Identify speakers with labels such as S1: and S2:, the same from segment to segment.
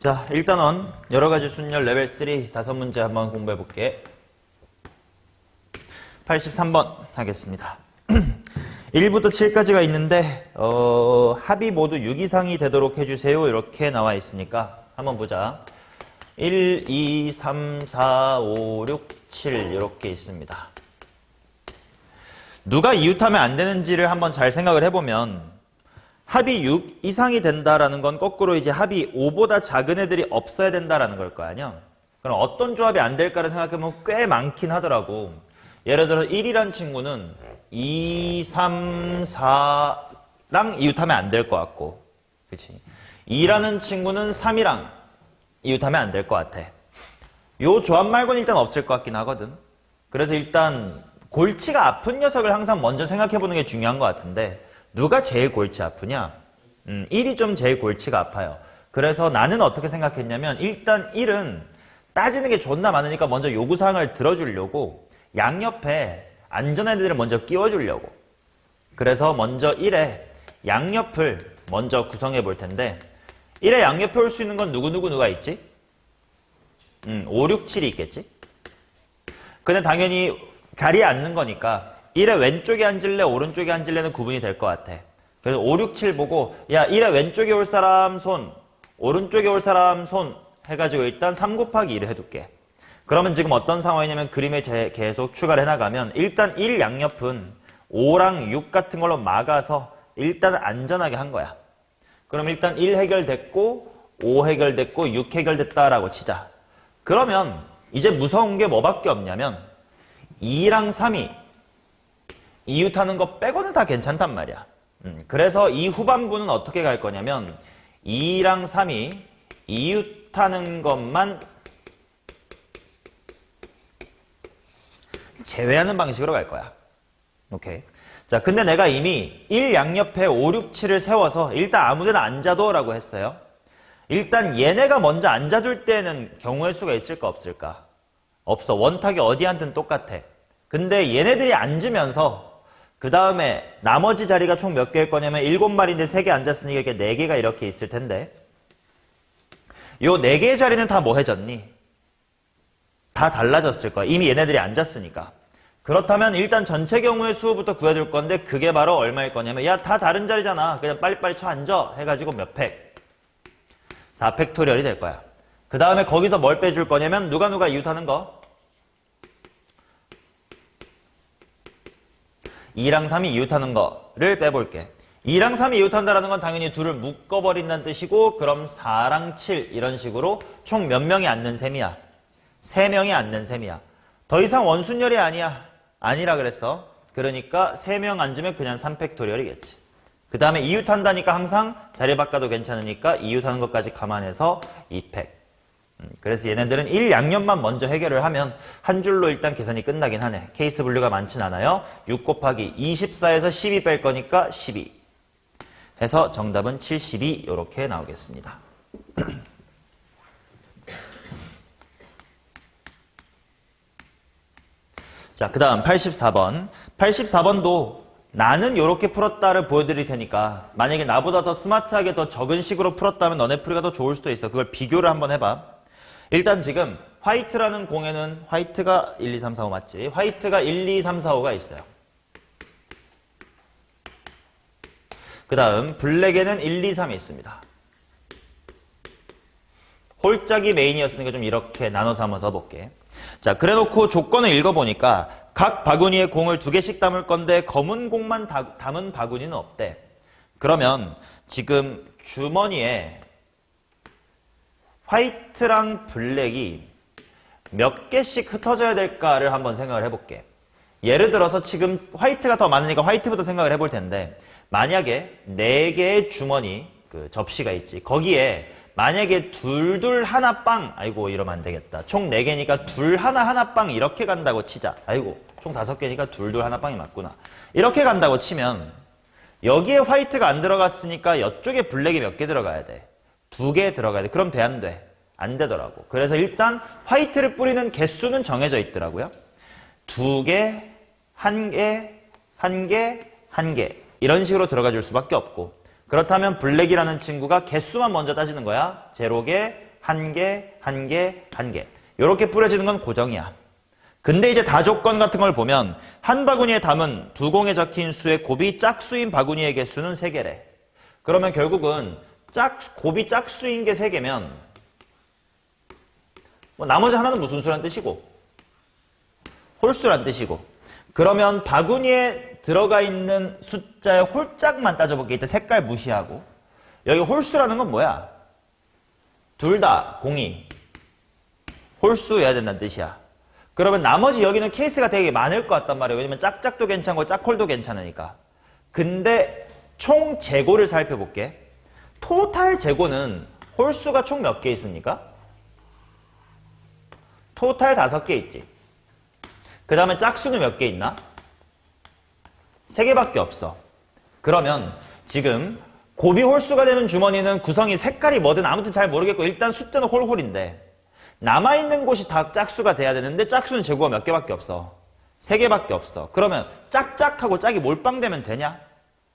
S1: 자, 일단은 여러가지 순열 레벨 3 5문제 한번 공부해 볼게. 83번 하겠습니다. 1부터 7까지가 있는데 합이 모두 6 이상이 되도록 해주세요. 이렇게 나와 있으니까 한번 보자. 1, 2, 3, 4, 5, 6, 7 이렇게 있습니다. 누가 이웃하면 안 되는지를 한번 잘 생각을 해보면 합이 6 이상이 된다라는 건 거꾸로 이제 합이 5보다 작은 애들이 없어야 된다라는 걸 거 아니야. 그럼 어떤 조합이 안 될까를 생각해보면 꽤 많긴 하더라고. 예를 들어 1이란 친구는 2, 3, 4랑 이웃하면 안 될 것 같고, 그치? 2라는 친구는 3이랑 이웃하면 안 될 것 같아. 요 조합 말고는 일단 없을 것 같긴 하거든. 그래서 일단 골치가 아픈 녀석을 항상 먼저 생각해보는 게 중요한 것 같은데, 누가 제일 골치 아프냐? 1이 좀 제일 골치가 아파요. 그래서 나는 어떻게 생각했냐면 일단 1은 따지는 게 존나 많으니까 먼저 요구사항을 들어주려고 양옆에 안전한 애들을 먼저 끼워주려고. 그래서 먼저 1에 양옆을 먼저 구성해 볼 텐데 1에 양옆에 올 수 있는 건 누가 있지? 5, 6, 7이 있겠지? 근데 당연히 자리에 앉는 거니까 1의 왼쪽에 앉을래 오른쪽에 앉을래는 구분이 될 것 같아. 그래서 5, 6, 7 보고 야 1의 왼쪽에 올 사람 손, 오른쪽에 올 사람 손 해가지고 일단 3 곱하기 1을 해둘게. 그러면 지금 어떤 상황이냐면 그림에 계속 추가를 해나가면 일단 1 양옆은 5랑 6 같은 걸로 막아서 일단 안전하게 한 거야. 그럼 일단 1 해결됐고 5 해결됐고 6 해결됐다라고 치자. 그러면 이제 무서운 게 뭐밖에 없냐면 2랑 3이 이웃하는 거 빼고는 다 괜찮단 말이야. 그래서 이 후반부는 어떻게 갈 거냐면 2랑 3이 이웃하는 것만 제외하는 방식으로 갈 거야. 오케이. 자, 근데 내가 이미 1 양옆에 5, 6, 7을 세워서 일단 아무데나 앉아둬 라고 했어요. 일단 얘네가 먼저 앉아둘 때는 경우의 수가 있을까 없을까? 없어. 원탁이 어디 앉든 똑같아. 근데 얘네들이 앉으면서 그 다음에 나머지 자리가 총 몇 개일 거냐면 7마리인데 3개 앉았으니까 이렇게 4개가 이렇게 있을 텐데 요 4개의 자리는 다 뭐 해졌니? 다 달라졌을 거야. 이미 얘네들이 앉았으니까. 그렇다면 일단 전체 경우의 수부터 구해줄 건데 그게 바로 얼마일 거냐면 야 다 다른 자리잖아. 그냥 빨리빨리 쳐 앉아 해가지고 몇 팩? 4팩토리얼이 될 거야. 그 다음에 거기서 뭘 빼줄 거냐면 누가 이웃하는 거? 2랑 3이 이웃하는 거를 빼볼게. 2랑 3이 이웃한다는 건 당연히 둘을 묶어버린다는 뜻이고 그럼 4랑 7 이런 식으로 총 몇 명이 앉는 셈이야? 3명이 앉는 셈이야. 더 이상 원순열이 아니라 그랬어. 그러니까 3명 앉으면 그냥 3팩토리얼이겠지. 그 다음에 이웃한다니까 항상 자리 바꿔도 괜찮으니까 이웃하는 것까지 감안해서 2팩. 그래서 얘네들은 1 양념만 먼저 해결을 하면 한 줄로 일단 계산이 끝나긴 하네. 케이스 분류가 많진 않아요. 6 곱하기 24에서 12 뺄 거니까 12 해서 정답은 72 이렇게 나오겠습니다. 자, 그 다음 84번. 84번도 나는 이렇게 풀었다를 보여드릴 테니까 만약에 나보다 더 스마트하게 더 적은 식으로 풀었다면 너네 풀이가 더 좋을 수도 있어. 그걸 비교를 한번 해봐. 일단 지금 화이트라는 공에는 화이트가 1, 2, 3, 4, 5 맞지? 화이트가 1, 2, 3, 4, 5가 있어요. 그 다음 블랙에는 1, 2, 3이 있습니다. 홀짝이 메인이었으니까 좀 이렇게 나눠서 한번 써볼게. 자, 그래놓고 조건을 읽어보니까 각 바구니에 공을 2개씩 담을 건데 검은 공만 담은 바구니는 없대. 그러면 지금 주머니에 화이트랑 블랙이 몇 개씩 흩어져야 될까를 한번 생각을 해볼게. 예를 들어서 지금 화이트가 더 많으니까 화이트부터 생각을 해볼 텐데 만약에 4개의 주머니, 그 접시가 있지. 거기에 만약에 둘둘 하나 빵, 아이고 이러면 안 되겠다. 총 4개니까 둘 하나 빵 이렇게 간다고 치자. 아이고 총 5개니까 둘둘 하나 빵이 맞구나. 이렇게 간다고 치면 여기에 화이트가 안 들어갔으니까 이쪽에 블랙이 몇 개 들어가야 돼? 2개 들어가야 돼. 그럼 돼, 안 돼? 안 되더라고. 그래서 일단 화이트를 뿌리는 개수는 정해져 있더라고요. 2개, 1개, 1개, 1개 이런 식으로 들어가 줄 수밖에 없고 그렇다면 블랙이라는 친구가 개수만 먼저 따지는 거야. 0개, 한 개, 한 개, 한 개. 이렇게 뿌려지는 건 고정이야. 근데 이제 다조건 같은 걸 보면 한 바구니에 담은 두 공에 적힌 수의 곱이 짝수인 바구니의 개수는 3개래. 그러면 결국은 곱이 짝수인 게 3개면 뭐 나머지 하나는 무슨 수란 뜻이고 홀수란 뜻이고 그러면 바구니에 들어가 있는 숫자의 홀짝만 따져볼게. 이때 색깔 무시하고 여기 홀수라는 건 뭐야? 둘 다 공이 홀수여야 된다는 뜻이야. 그러면 나머지 여기는 케이스가 되게 많을 것 같단 말이에요. 왜냐면 짝짝도 괜찮고 짝홀도 괜찮으니까. 근데 총 재고를 살펴볼게. 토탈 재고는 홀수가 총 몇 개 있습니까? 토탈 5개 있지. 그 다음에 짝수는 몇 개 있나? 3개밖에 없어. 그러면 지금 곱이 홀수가 되는 주머니는 구성이 색깔이 뭐든 아무튼 잘 모르겠고 일단 숫자는 홀홀인데 남아있는 곳이 다 짝수가 돼야 되는데 짝수는 재고가 몇 개밖에 없어. 3개밖에 없어. 그러면 짝짝하고 짝이 몰빵되면 되냐?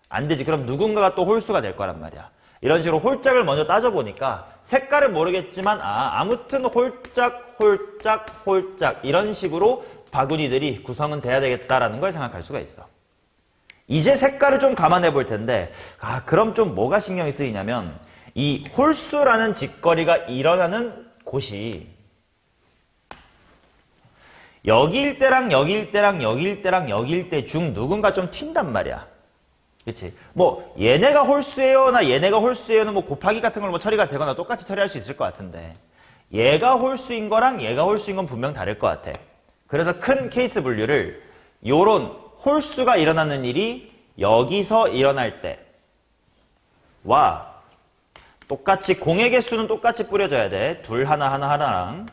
S1: 안 되지. 그럼 누군가가 또 홀수가 될 거란 말이야. 이런 식으로 홀짝을 먼저 따져보니까 색깔은 모르겠지만 아무튼 홀짝, 홀짝, 홀짝 이런 식으로 바구니들이 구성은 돼야 되겠다라는 걸 생각할 수가 있어. 이제 색깔을 좀 감안해 볼 텐데 그럼 좀 뭐가 신경이 쓰이냐면 이 홀수라는 짓거리가 일어나는 곳이 여기일 때랑 여기일 때랑 여기일 때랑 여기일 때 중 누군가 좀 튄단 말이야. 그치? 뭐 얘네가 홀수예요 나 얘네가 홀수예요는 뭐 곱하기 같은 걸 뭐 처리가 되거나 똑같이 처리할 수 있을 것 같은데 얘가 홀수인 거랑 얘가 홀수인 건 분명 다를 것 같아. 그래서 큰 케이스 분류를 요런 홀수가 일어나는 일이 여기서 일어날 때와 똑같이 공의 개수는 똑같이 뿌려져야 돼. 둘 하나 하나 하나랑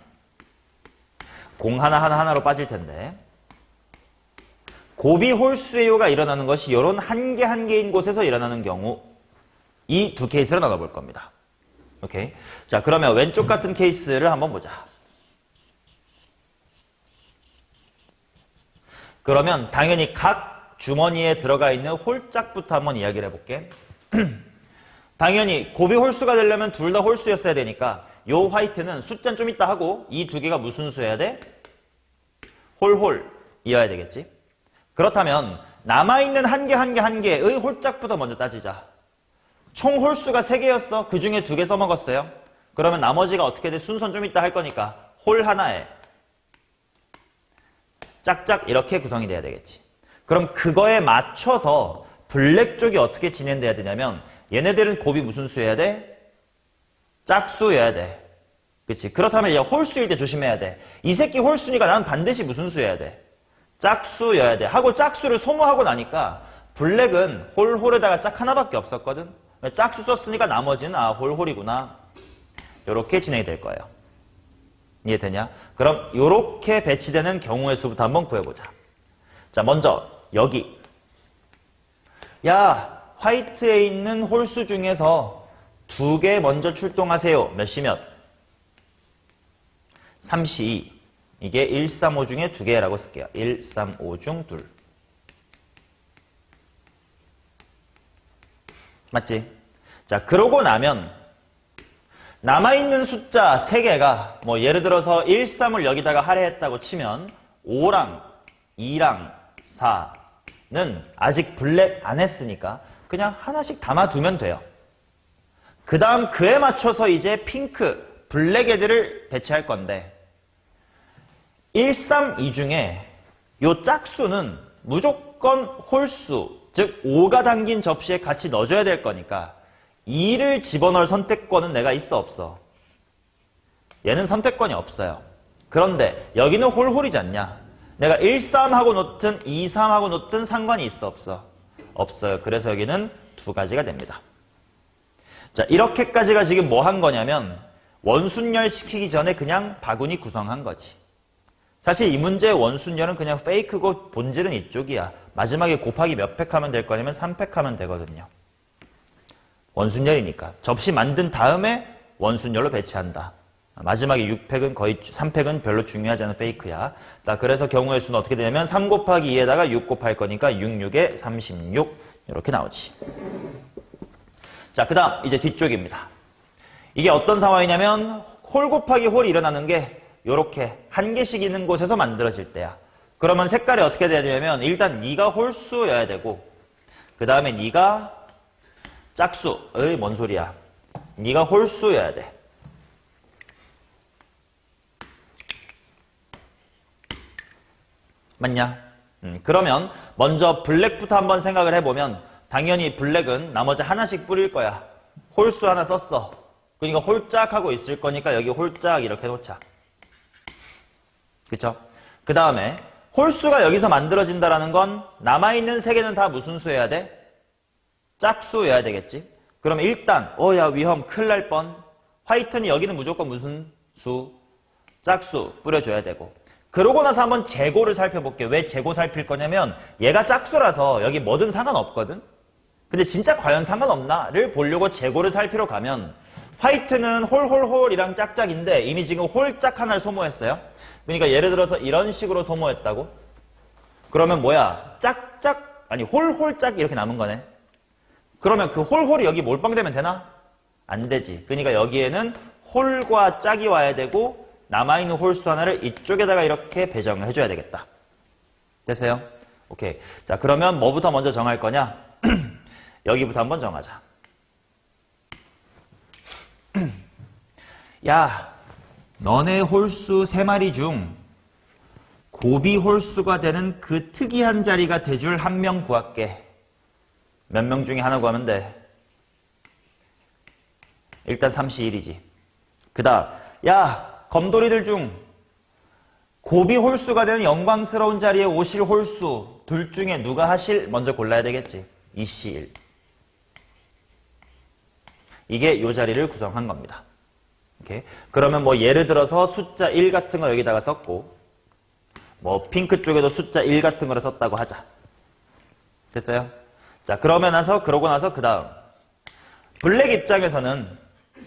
S1: 공 하나 하나 하나로 빠질 텐데 곱이 홀수예요가 일어나는 것이 이런 한 개 한 개인 곳에서 일어나는 경우 이 두 케이스로 나눠볼 겁니다. 오케이. 자, 그러면 왼쪽 같은 케이스를 한번 보자. 그러면 당연히 각 주머니에 들어가 있는 홀짝부터 한번 이야기를 해볼게. 당연히 곱이 홀수가 되려면 둘 다 홀수였어야 되니까 요 화이트는 숫자는 좀 이따 하고 이 두 개가 무슨 수여야 돼? 홀홀이어야 되겠지. 그렇다면 남아있는 한 개 한 개 한 개의 홀짝부터 먼저 따지자. 총 홀수가 3개였어. 그 중에 2개 써먹었어요. 그러면 나머지가 어떻게 돼? 순서는 좀 이따 할 거니까 홀 하나에 짝짝 이렇게 구성이 돼야 되겠지. 그럼 그거에 맞춰서 블랙 쪽이 어떻게 진행돼야 되냐면 얘네들은 곱이 무슨 수여야 돼? 짝수여야 돼. 그치? 그렇다면 얘 홀수일 때 조심해야 돼. 이 새끼 홀수니까 나는 반드시 무슨 수여야 돼? 짝수여야 돼. 하고 짝수를 소모하고 나니까 블랙은 홀홀에다가 짝 하나밖에 없었거든. 짝수 썼으니까 나머지는 홀홀이구나. 이렇게 진행이 될 거예요. 이해되냐? 그럼 이렇게 배치되는 경우의 수부터 한번 구해보자. 자, 먼저 여기 야 화이트에 있는 홀수 중에서 2개 먼저 출동하세요. 몇 시 몇? 3시 2. 이게 1, 3, 5 중에 2개라고 쓸게요. 1, 3, 5 중 2. 맞지? 자, 그러고 나면 남아있는 숫자 3개가 뭐 예를 들어서 1, 3을 여기다가 할애했다고 치면 5랑 2랑 4는 아직 블랙 안 했으니까 그냥 하나씩 담아두면 돼요. 그 다음 그에 맞춰서 이제 핑크, 블랙 애들을 배치할 건데 1, 3, 2 중에 요 짝수는 무조건 홀수, 즉 5가 담긴 접시에 같이 넣어줘야 될 거니까 2를 집어넣을 선택권은 내가 있어 없어? 얘는 선택권이 없어요. 그런데 여기는 홀홀이지 않냐? 내가 1, 3하고 놓든 2, 3하고 놓든 상관이 있어 없어? 없어요. 그래서 여기는 2가지가 됩니다. 자, 이렇게까지가 지금 뭐 한 거냐면 원순열 시키기 전에 그냥 바구니 구성한 거지. 사실 이 문제의 원순열은 그냥 페이크고 본질은 이쪽이야. 마지막에 곱하기 몇 팩 하면 될 거냐면 3팩 하면 되거든요. 원순열이니까. 접시 만든 다음에 원순열로 배치한다. 마지막에 6팩은 거의 3팩은 별로 중요하지 않은 페이크야. 자, 그래서 경우의 수는 어떻게 되냐면 3 곱하기 2에다가 6 곱할 거니까 6, 6에 36 이렇게 나오지. 자, 그 다음 이제 뒤쪽입니다. 이게 어떤 상황이냐면 홀 곱하기 홀이 일어나는 게 요렇게 한 개씩 있는 곳에서 만들어질 때야. 그러면 색깔이 어떻게 돼야 되냐면 일단 네가 홀수여야 되고 그 다음에 네가 짝수. 어이 뭔 소리야. 네가 홀수여야 돼. 맞냐? 그러면 먼저 블랙부터 한번 생각을 해보면 당연히 블랙은 나머지 하나씩 뿌릴 거야. 홀수 하나 썼어. 그러니까 홀짝 하고 있을 거니까 여기 홀짝 이렇게 놓자. 그쵸? 그 다음에 홀수가 여기서 만들어진다는 건 남아있는 세 개는 다 무슨 수여야 돼? 짝수여야 되겠지? 그러면 일단 야 위험 큰일 날 뻔. 화이트는 여기는 무조건 무슨 수? 짝수 뿌려줘야 되고 그러고 나서 한번 재고를 살펴볼게. 왜 재고 살필 거냐면 얘가 짝수라서 여기 뭐든 상관없거든? 근데 진짜 과연 상관없나를 보려고 재고를 살피러 가면 화이트는 홀홀홀이랑 짝짝인데 이미 지금 홀짝 하나를 소모했어요. 그러니까 예를 들어서 이런 식으로 소모했다고? 그러면 뭐야? 짝짝 아니 홀홀짝 이렇게 남은 거네. 그러면 그 홀홀이 여기 몰빵되면 되나? 안 되지. 그러니까 여기에는 홀과 짝이 와야 되고 남아있는 홀수 하나를 이쪽에다가 이렇게 배정을 해줘야 되겠다. 됐어요? 오케이. 자, 그러면 뭐부터 먼저 정할 거냐? 여기부터 한번 정하자. 야, 너네 홀수 3마리 중 곱이 홀수가 되는 그 특이한 자리가 대줄 한 명 구할게. 몇 명 중에 하나 구하면 돼? 일단 31이지. 그 다음, 야, 검돌이들 중 곱이 홀수가 되는 영광스러운 자리에 오실 홀수 둘 중에 누가 하실? 먼저 골라야 되겠지. 이씨1. 이게 요 자리를 구성한 겁니다. 오케이? 그러면 뭐 예를 들어서 숫자 1 같은 거 여기다가 썼고 뭐 핑크 쪽에도 숫자 1 같은 거를 썼다고 하자. 됐어요? 자, 그러고 나서 그 다음 블랙 입장에서는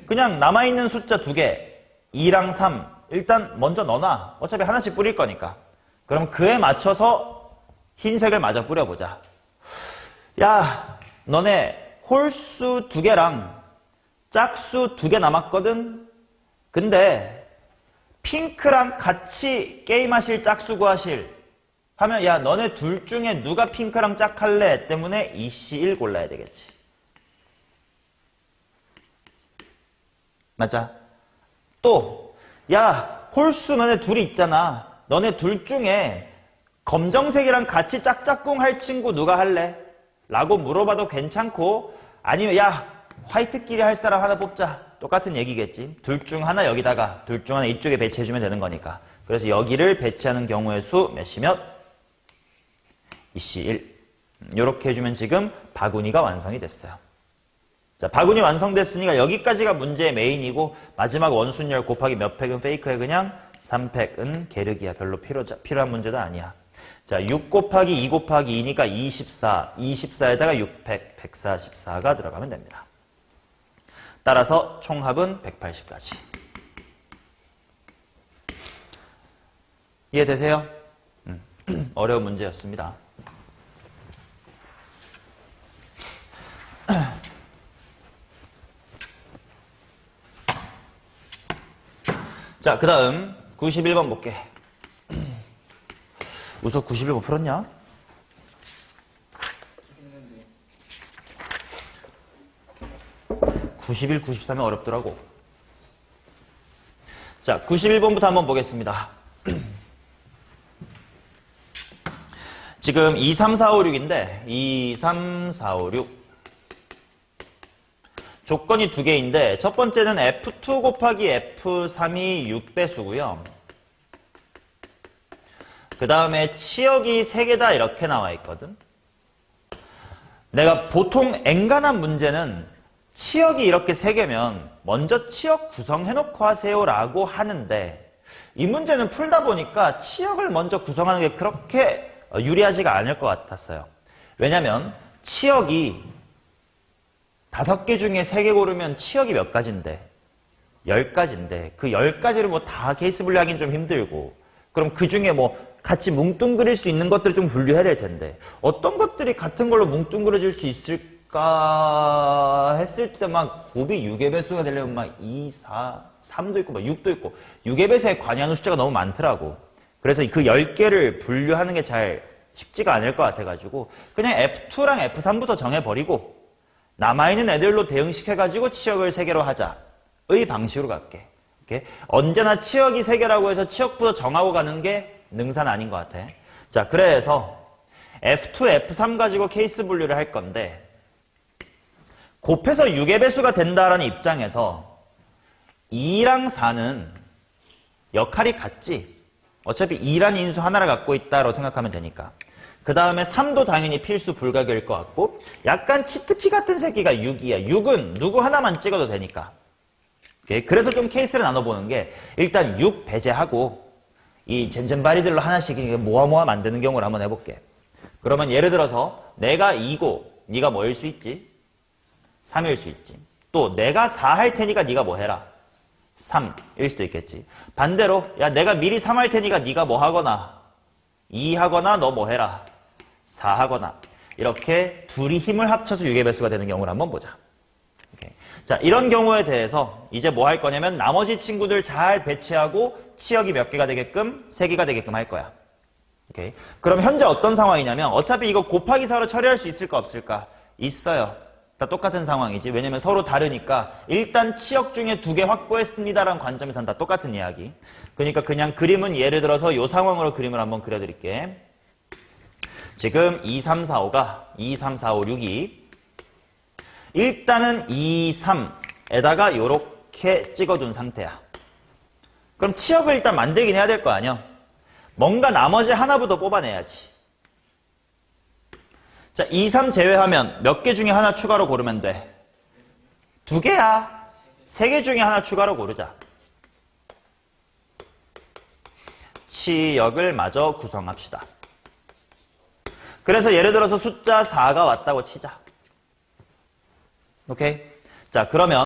S1: 그냥 남아있는 숫자 2개 2랑 3 일단 먼저 넣어놔. 어차피 하나씩 뿌릴 거니까. 그럼 그에 맞춰서 흰색을 마저 뿌려보자. 야, 너네 홀수 2개랑 짝수 2개 남았거든? 근데 핑크랑 같이 게임하실 짝수 구하실 하면 야, 너네 둘 중에 누가 핑크랑 짝할래? 때문에 이씨1 골라야 되겠지. 맞아? 또, 야, 홀수 너네 둘이 있잖아. 너네 둘 중에 검정색이랑 같이 짝짝꿍 할 친구 누가 할래? 라고 물어봐도 괜찮고 아니면 야, 화이트끼리 할 사람 하나 뽑자. 똑같은 얘기겠지. 둘 중 하나 여기다가 둘 중 하나 이쪽에 배치해주면 되는 거니까. 그래서 여기를 배치하는 경우의 수 몇이 몇? 이씨 1. 이렇게 해주면 지금 바구니가 완성이 됐어요. 자, 바구니 완성됐으니까 여기까지가 문제의 메인이고 마지막 원순열 곱하기 몇 팩은 페이크야. 그냥 3팩은 계륵이야. 별로 필요한 문제도 아니야. 자, 6 곱하기 2 곱하기 2니까 24. 24에다가 6팩, 144가 들어가면 됩니다. 따라서 총합은 180까지. 이해되세요? 어려운 문제였습니다. 자, 그 다음 91번 볼게. 우선 91번 풀었냐? 음. 91, 93이 어렵더라고. 자, 91번부터 한번 보겠습니다. 지금 2, 3, 4, 5, 6인데 2, 3, 4, 5, 6 조건이 두 개인데 첫 번째는 F2 곱하기 F3이 6배수고요. 그 다음에 치역이 3개다 이렇게 나와 있거든. 내가 보통 엔간한 문제는 치역이 이렇게 3개면 먼저 치역 구성해놓고 하세요 라고 하는데 이 문제는 풀다 보니까 치역을 먼저 구성하는 게 그렇게 유리하지가 않을 것 같았어요. 왜냐면 치역이 5개 중에 3개 고르면 치역이 몇 가지인데? 10가지인데 그 10가지를 뭐 다 케이스 분류하기는 좀 힘들고 그럼 그 중에 뭐 같이 뭉뚱그릴 수 있는 것들을 좀 분류해야 될 텐데 어떤 것들이 같은 걸로 뭉뚱그려질 수 있을 줄까 했을 때 막 곱이 6의 배수가 되려면 막 2, 4, 3도 있고 막 6도 있고 6의 배수에 관여하는 숫자가 너무 많더라고. 그래서 그 10개를 분류하는 게 잘 쉽지가 않을 것 같아가지고 그냥 F2랑 F3부터 정해버리고 남아있는 애들로 대응시켜가지고 치역을 3개로 하자의 방식으로 갈게. 오케이? 언제나 치역이 3개라고 해서 치역부터 정하고 가는 게 능사는 아닌 것 같아. 자, 그래서 F2, F3 가지고 케이스 분류를 할 건데 곱해서 6의 배수가 된다라는 입장에서 2랑 4는 역할이 같지. 어차피 2라는 인수 하나를 갖고 있다고 생각하면 되니까. 그 다음에 3도 당연히 필수 불가결일 것 같고 약간 치트키 같은 새끼가 6이야. 6은 누구 하나만 찍어도 되니까. 오케이? 그래서 좀 케이스를 나눠보는 게 일단 6 배제하고 이 젠젠바리들로 하나씩 모아 만드는 경우를 한번 해볼게. 그러면 예를 들어서 내가 2고 네가 뭐일 수 있지? 3일 수 있지. 또 내가 4 할 테니까 네가 뭐 해라? 3일 수도 있겠지. 반대로 야 내가 미리 3 할 테니까 네가 뭐 하거나 2 하거나 너 뭐 해라? 4 하거나 이렇게 둘이 힘을 합쳐서 6의 배수가 되는 경우를 한번 보자. 오케이. 자, 이런 경우에 대해서 이제 뭐 할 거냐면 나머지 친구들 잘 배치하고 치역이 몇 개가 되게끔 3개가 되게끔 할 거야. 오케이. 그럼 현재 어떤 상황이냐면 어차피 이거 곱하기 4로 처리할 수 있을까 없을까? 있어요. 다 똑같은 상황이지. 왜냐면 서로 다르니까 일단 치역 중에 2개 확보했습니다라는 관점에서는 다 똑같은 이야기. 그러니까 그냥 그림은 예를 들어서 이 상황으로 그림을 한번 그려드릴게. 지금 2, 3, 4, 5가 2, 3, 4, 5, 6이 일단은 2, 3에다가 요렇게 찍어둔 상태야. 그럼 치역을 일단 만들긴 해야 될 거 아니야. 뭔가 나머지 하나부터 뽑아내야지. 자, 2, 3 제외하면 몇 개 중에 하나 추가로 고르면 돼? 2개야. 3개 중에 하나 추가로 고르자. 치역을 마저 구성합시다. 그래서 예를 들어서 숫자 4가 왔다고 치자. 오케이? 자, 그러면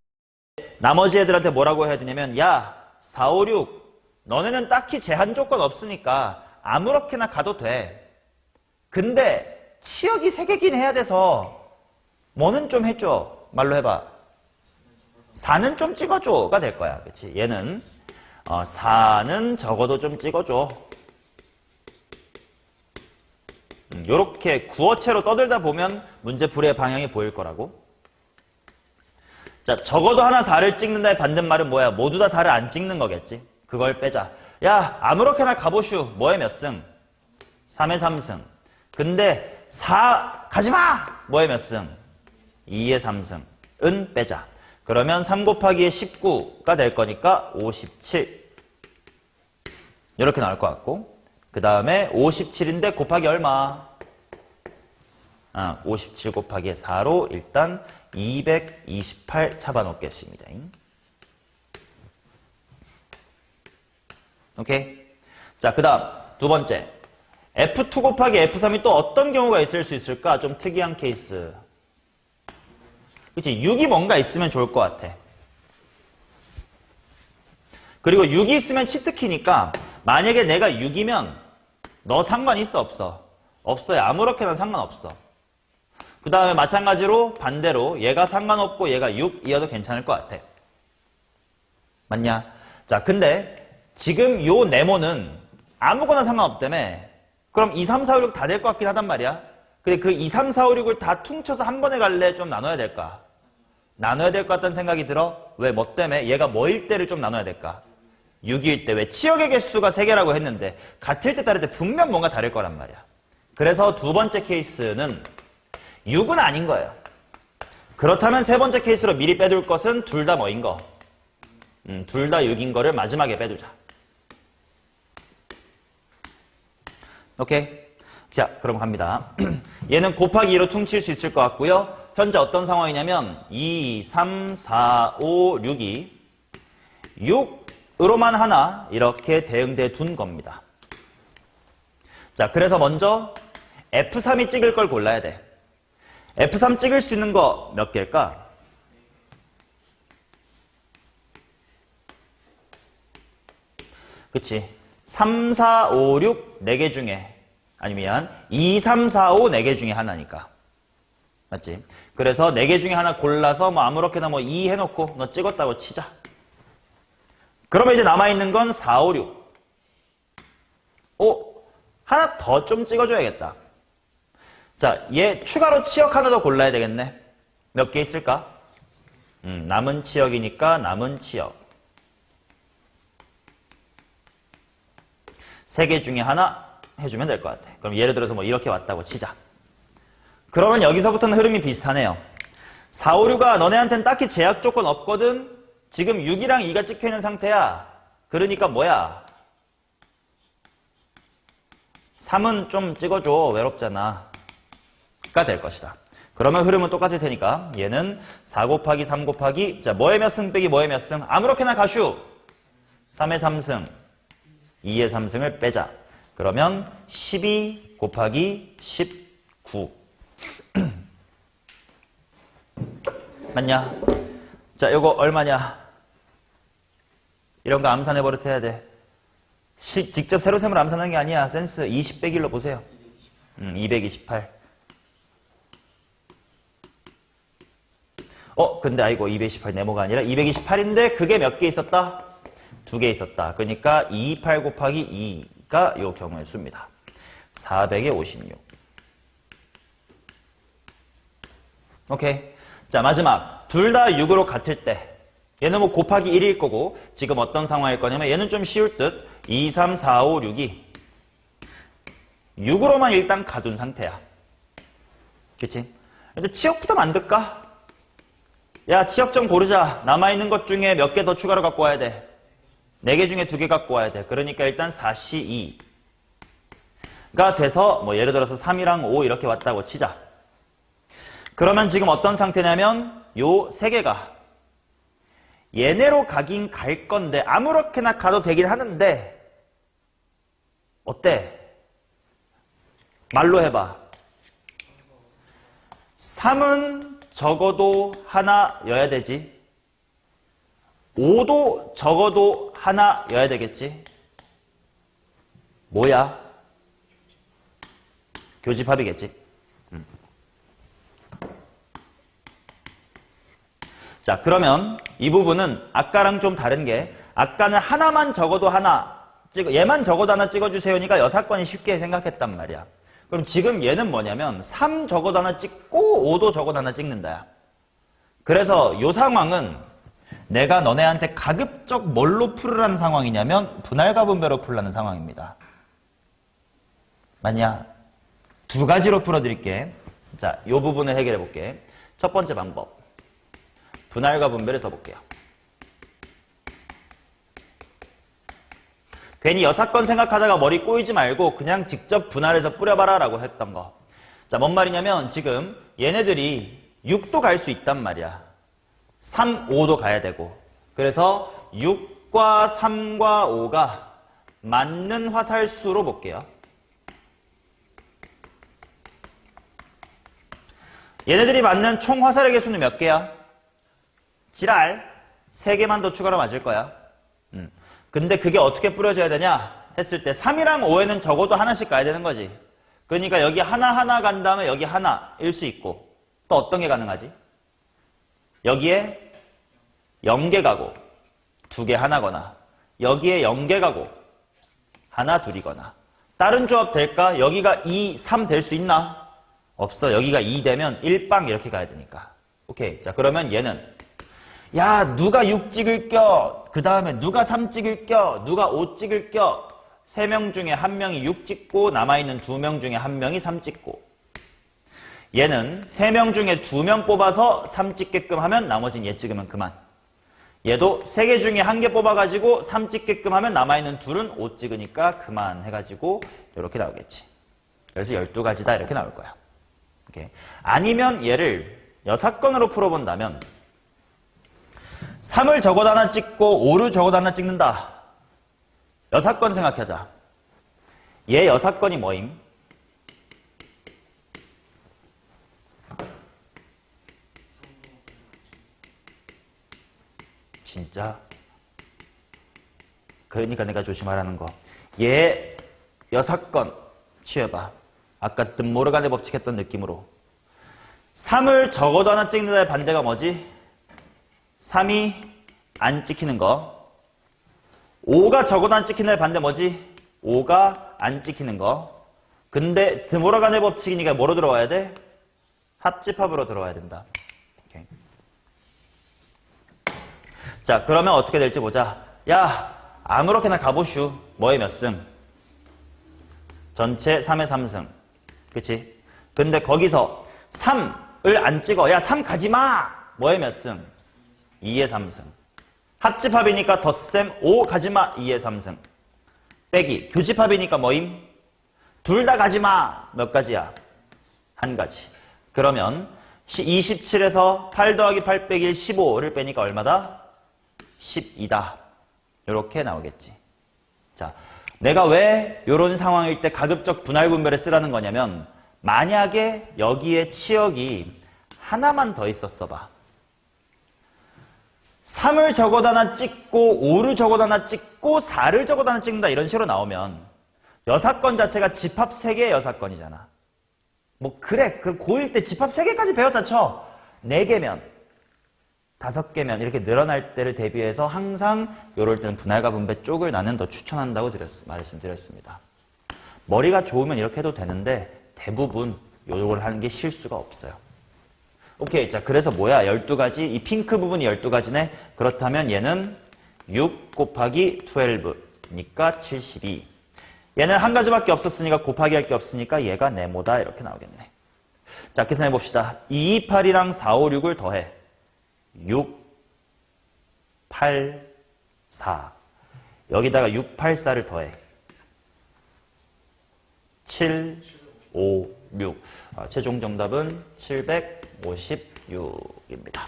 S1: 나머지 애들한테 뭐라고 해야 되냐면 야, 4, 5, 6 너네는 딱히 제한 조건 없으니까 아무렇게나 가도 돼. 근데 치역이 3개긴 해야 돼서 뭐는 좀 해줘. 말로 해봐. 4는 좀 찍어줘가 될 거야. 그치? 얘는 4는 적어도 좀 찍어줘. 요렇게 구어체로 떠들다 보면 문제 풀이의 방향이 보일 거라고. 자, 적어도 하나 4를 찍는다의 반대말은 뭐야? 모두 다 4를 안 찍는 거겠지? 그걸 빼자. 야, 아무렇게나 가보슈. 뭐에 몇 승? 3에 3승. 근데 4 가지마! 뭐에 몇 승? 2에 3승은 빼자. 그러면 3 곱하기에 19가 될 거니까 57. 이렇게 나올 것 같고. 그 다음에 57인데 곱하기 얼마? 57 곱하기 4로 일단 228 잡아놓겠습니다. 오케이? 자, 그 다음 두 번째. F2 곱하기 F3이 또 어떤 경우가 있을 수 있을까? 좀 특이한 케이스. 그치? 6이 뭔가 있으면 좋을 것 같아. 그리고 6이 있으면 치트키니까 만약에 내가 6이면 너 상관 있어 없어? 없어요. 아무렇게나 상관없어. 그 다음에 마찬가지로 반대로 얘가 상관없고 얘가 6이어도 괜찮을 것 같아. 맞냐? 자, 근데 지금 요 네모는 아무거나 상관없다며. 그럼 2, 3, 4, 5, 6 다 될 것 같긴 하단 말이야. 근데 그 2, 3, 4, 5, 6을 다 퉁쳐서 한 번에 갈래? 좀 나눠야 될까? 나눠야 될 것 같다는 생각이 들어? 왜? 뭐 때문에? 얘가 뭐일 때를 좀 나눠야 될까? 6일 때. 왜? 치역의 개수가 3개라고 했는데 같을 때 다를 때 분명 뭔가 다를 거란 말이야. 그래서 두 번째 케이스는 6은 아닌 거예요. 그렇다면 세 번째 케이스로 미리 빼둘 것은 둘 다 뭐인 거? 둘 다 6인 거를 마지막에 빼두자. 오케이? 자, 그럼 갑니다. 얘는 곱하기 2로 퉁칠 수 있을 것 같고요. 현재 어떤 상황이냐면 2, 3, 4, 5, 6이 6으로만 하나 이렇게 대응돼 둔 겁니다. 자, 그래서 먼저 F3이 찍을 걸 골라야 돼. F3 찍을 수 있는 거 몇 개일까? 그치? 3, 4, 5, 6, 4개 중에 아니면 2, 3, 4, 5, 4개 중에 하나니까. 맞지? 그래서 4개 중에 하나 골라서 뭐 아무렇게나 뭐 2 해놓고 너 찍었다고 치자. 그러면 이제 남아있는 건 4, 5, 6. 하나 더 좀 찍어줘야겠다. 자, 얘 추가로 치역 하나 더 골라야 되겠네. 몇 개 있을까? 남은 치역이니까 남은 치역. 3개 중에 하나 해주면 될 것 같아. 그럼 예를 들어서 뭐 이렇게 왔다고 치자. 그러면 여기서부터는 흐름이 비슷하네요. 4, 5, 6가 너네한테는 딱히 제약 조건 없거든? 지금 6이랑 2가 찍혀있는 상태야. 그러니까 뭐야? 3은 좀 찍어줘. 외롭잖아. 가 될 것이다. 그러면 흐름은 똑같을 테니까 얘는 4 곱하기 3 곱하기 자 뭐의 몇 승 빼기 뭐의 몇 승? 아무렇게나 가슈. 3의 3승 2의 3승을 빼자. 그러면 12 곱하기 19 맞냐? 자, 요거 얼마냐? 이런 거 암산해 버릇해야 돼. 직접 세로셈을 암산하는 게 아니야. 센스 20 빼기 1로 보세요. 228. 근데 아이고 228 네모가 아니라 228인데 그게 몇 개 있었다? 2개 있었다. 그러니까 228 곱하기 2가 요 경우의 수입니다. 400에 56. 오케이. 자, 마지막. 둘 다 6으로 같을 때. 얘는 뭐 곱하기 1일 거고, 지금 어떤 상황일 거냐면, 얘는 좀 쉬울 듯. 2, 3, 4, 5, 6이 6으로만 일단 가둔 상태야. 그치? 이제 치역부터 만들까? 야, 치역 좀 고르자. 남아있는 것 중에 몇 개 더 추가로 갖고 와야 돼? 4개 중에 2개 갖고 와야 돼. 그러니까 일단 4C2가 돼서, 뭐 예를 들어서 3이랑 5 이렇게 왔다고 치자. 그러면 지금 어떤 상태냐면 요 3개가 얘네로 가긴 갈 건데 아무렇게나 가도 되긴 하는데 어때? 말로 해봐. 3은 적어도 하나여야 되지. 5도 적어도 하나여야 되겠지. 뭐야? 교집합이겠지. 자, 그러면 이 부분은 아까랑 좀 다른 게 아까는 하나만 적어도 하나 얘만 적어도 하나 찍어주세요니까 여사건이 쉽게 생각했단 말이야. 그럼 지금 얘는 뭐냐면 3 적어도 하나 찍고 5도 적어도 하나 찍는다야. 그래서 이 상황은 내가 너네한테 가급적 뭘로 풀으라는 상황이냐면 분할과 분배로 풀라는 상황입니다. 맞냐? 2가지로 풀어드릴게. 자, 이 부분을 해결해 볼게. 첫 번째 방법. 분할과 분배를 써볼게요. 괜히 여사건 생각하다가 머리 꼬이지 말고 그냥 직접 분할해서 뿌려봐라 라고 했던 거. 자, 뭔 말이냐면 지금 얘네들이 6도 갈 수 있단 말이야. 3, 5도 가야 되고. 그래서 6과 3과 5가 맞는 화살수로 볼게요. 얘네들이 맞는 총 화살의 개수는 몇 개야? 지랄 3개만 더 추가로 맞을 거야. 근데 그게 어떻게 뿌려져야 되냐 했을 때 3이랑 5에는 적어도 하나씩 가야 되는 거지. 그러니까 여기 하나 간 다음에 여기 하나일 수 있고 또 어떤 게 가능하지? 여기에 0개 가고 2개 하나거나 여기에 0개 가고 하나 둘이거나 다른 조합 될까? 여기가 2, 3 될 수 있나? 없어. 여기가 2 되면 1빵 이렇게 가야 되니까. 오케이. 자, 그러면 얘는 야, 누가 6 찍을 겨? 그 다음에 누가 3 찍을 겨? 누가 5 찍을 겨? 3명 중에 1명이 6 찍고 남아있는 2명 중에 1명이 3 찍고 얘는 3명 중에 2명 뽑아서 3 찍게끔 하면 나머지는 얘 찍으면 그만. 얘도 3개 중에 1개 뽑아가지고 3 찍게끔 하면 남아있는 둘은 5 찍으니까 그만 해가지고 이렇게 나오겠지. 그래서 12가지다 이렇게 나올 거야. 오케이. 아니면 얘를 여사건으로 풀어본다면 3을 적어도 하나 찍고 5를 적어도 하나 찍는다. 여사건 생각하자. 얘 여사건이 뭐임? 진짜? 그러니까 내가 조심하라는 거. 얘 여사건 취해봐. 아까 뜬모르간의 법칙 했던 느낌으로. 3을 적어도 하나 찍는다의 반대가 뭐지? 3이 안 찍히는 거. 5가 적어도 안 찍히는 다의 반대 뭐지? 5가 안 찍히는 거. 근데 드모라간의 법칙이니까 뭐로 들어와야 돼? 합집합으로 들어와야 된다. 오케이. 자, 그러면 어떻게 될지 보자. 야, 아무렇게나 가보슈. 뭐의 몇 승? 전체 3의 3승. 그치? 근데 거기서 3을 안 찍어. 야, 3 가지마! 뭐의 몇 승? 2의 3승. 합집합이니까 덧셈 5 가지마 2의 3승. 빼기. 교집합이니까 뭐임? 둘 다 가지마. 몇 가지야? 한 가지. 그러면 27에서 8 더하기 8 빼기 1 15를 빼니까 얼마다? 12다. 이렇게 나오겠지. 자, 내가 왜 이런 상황일 때 가급적 분할 분별에 쓰라는 거냐면 만약에 여기에 치역이 하나만 더 있었어 봐. 3을 적어도 하나 찍고 5를 적어도 하나 찍고 4를 적어도 하나 찍는다 이런 식으로 나오면 여사건 자체가 집합 3개의 여사건이잖아. 뭐 그래 그 고1 때 집합 3개까지 배웠다 쳐. 4개면 5개면 이렇게 늘어날 때를 대비해서 항상 이럴 때는 분할과 분배 쪽을 나는 더 추천한다고 말씀드렸습니다. 머리가 좋으면 이렇게 해도 되는데 대부분 이걸 하는 게 실수가 없어요. 오케이. 자, 그래서 뭐야? 12가지. 이 핑크 부분이 12가지네. 그렇다면 얘는 6 곱하기 12니까 72. 얘는 한 가지밖에 없었으니까 곱하기 할 게 없으니까 얘가 네모다. 이렇게 나오겠네. 자, 계산해 봅시다. 2, 8이랑 4, 5, 6을 더해. 6, 8, 4. 여기다가 6, 8, 4를 더해. 7, 5, 6. 최종 정답은 756입니다.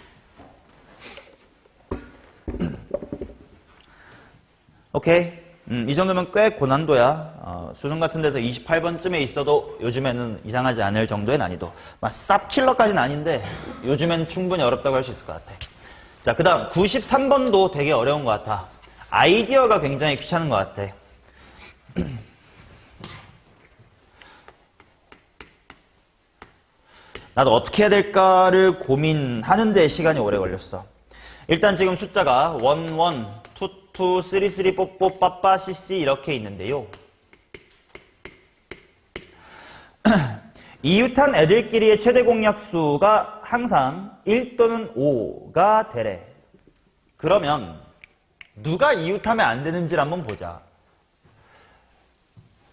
S1: 오케이. 이 정도면 꽤 고난도야. 수능 같은 데서 28번쯤에 있어도 요즘에는 이상하지 않을 정도의 난이도. 막 쌉 킬러까지는 아닌데 요즘엔 충분히 어렵다고 할 수 있을 것 같아. 자, 그 다음 93번도 되게 어려운 것 같아. 아이디어가 굉장히 귀찮은 것 같아. 나도 어떻게 해야 될까를 고민하는 데 시간이 오래 걸렸어. 일단 지금 숫자가 1, 1, 2, 2, 3, 3, 4, 4, 빠빠, CC 이렇게 있는데요. 이웃한 애들끼리의 최대 공약수가 항상 1 또는 5가 되래. 그러면 누가 이웃하면 안 되는지를 한번 보자.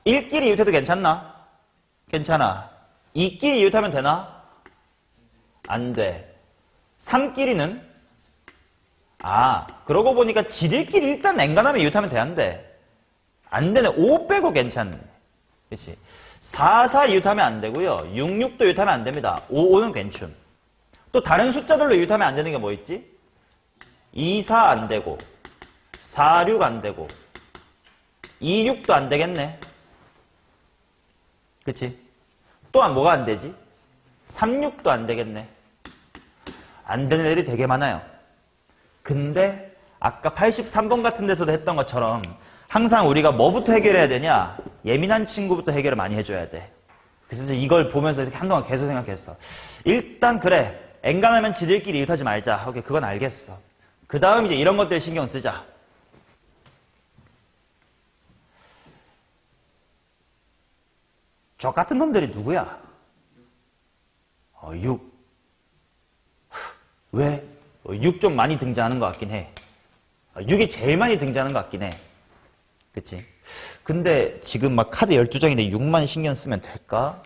S1: 1끼리 이웃해도 괜찮나? 괜찮아. 2끼리 이웃하면 되나? 안 돼. 3끼리는? 그러고 보니까 지들끼리 일단 냉간하면 이웃하면 되는데 안 되네. 5 빼고 괜찮네. 그치? 4, 4 이웃하면 안 되고요. 6, 6도 이웃하면 안 됩니다. 5, 5는 괜춘. 또 다른 숫자들로 이웃하면 안 되는 게 뭐 있지? 2, 4 안 되고 4, 6 안 되고 2, 6도 안 되겠네. 그치? 또한 뭐가 안 되지? 3, 6도 안 되겠네. 안 되는 애들이 되게 많아요. 근데 아까 83번 같은 데서도 했던 것처럼 항상 우리가 뭐부터 해결해야 되냐? 예민한 친구부터 해결을 많이 해줘야 돼. 그래서 이걸 보면서 이렇게 한동안 계속 생각했어. 일단 그래. 엔간하면 지들끼리 이웃하지 말자. 오케이, 그건 알겠어. 그 다음 이제 이런 것들 신경 쓰자. 저 같은 놈들이 누구야? 6. 왜? 6 좀 많이 등장하는 것 같긴 해. 6이 제일 많이 등장하는 것 같긴 해. 그치? 근데 지금 막 카드 12장인데 6만 신경 쓰면 될까?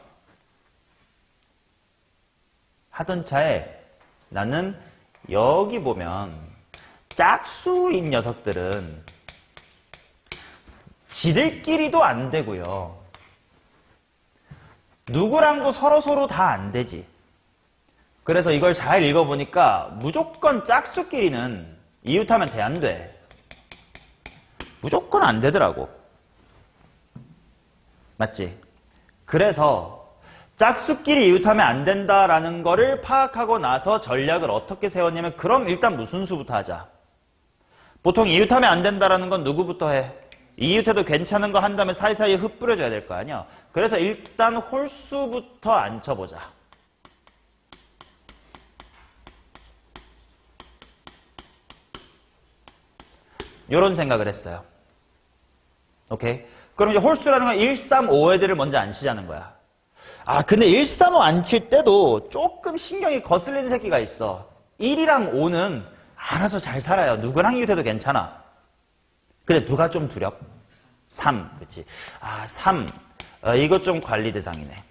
S1: 하던 차에 나는 여기 보면 짝수인 녀석들은 지들끼리도 안 되고요. 누구랑도 서로 다 안 되지. 그래서 이걸 잘 읽어보니까 무조건 짝수끼리는 이웃하면 돼, 안 돼? 무조건 안 되더라고. 맞지? 그래서 짝수끼리 이웃하면 안 된다라는 거를 파악하고 나서 전략을 어떻게 세웠냐면 그럼 일단 무슨 수부터 하자. 보통 이웃하면 안 된다라는 건 누구부터 해? 이웃해도 괜찮은 거 한 다음에 사이사이에 흩뿌려줘야 될 거 아니야. 그래서 일단 홀수부터 앉혀보자. 요런 생각을 했어요. 오케이? 그럼 이제 홀수라는 건 1, 3, 5 애들을 먼저 안 치자는 거야. 아, 근데 1, 3, 5 안 칠 때도 조금 신경이 거슬리는 새끼가 있어. 1이랑 5는 알아서 잘 살아요. 누구랑 이웃해도 괜찮아. 근데 누가 좀 두렵? 3, 그치? 아, 3. 이것 좀 관리 대상이네.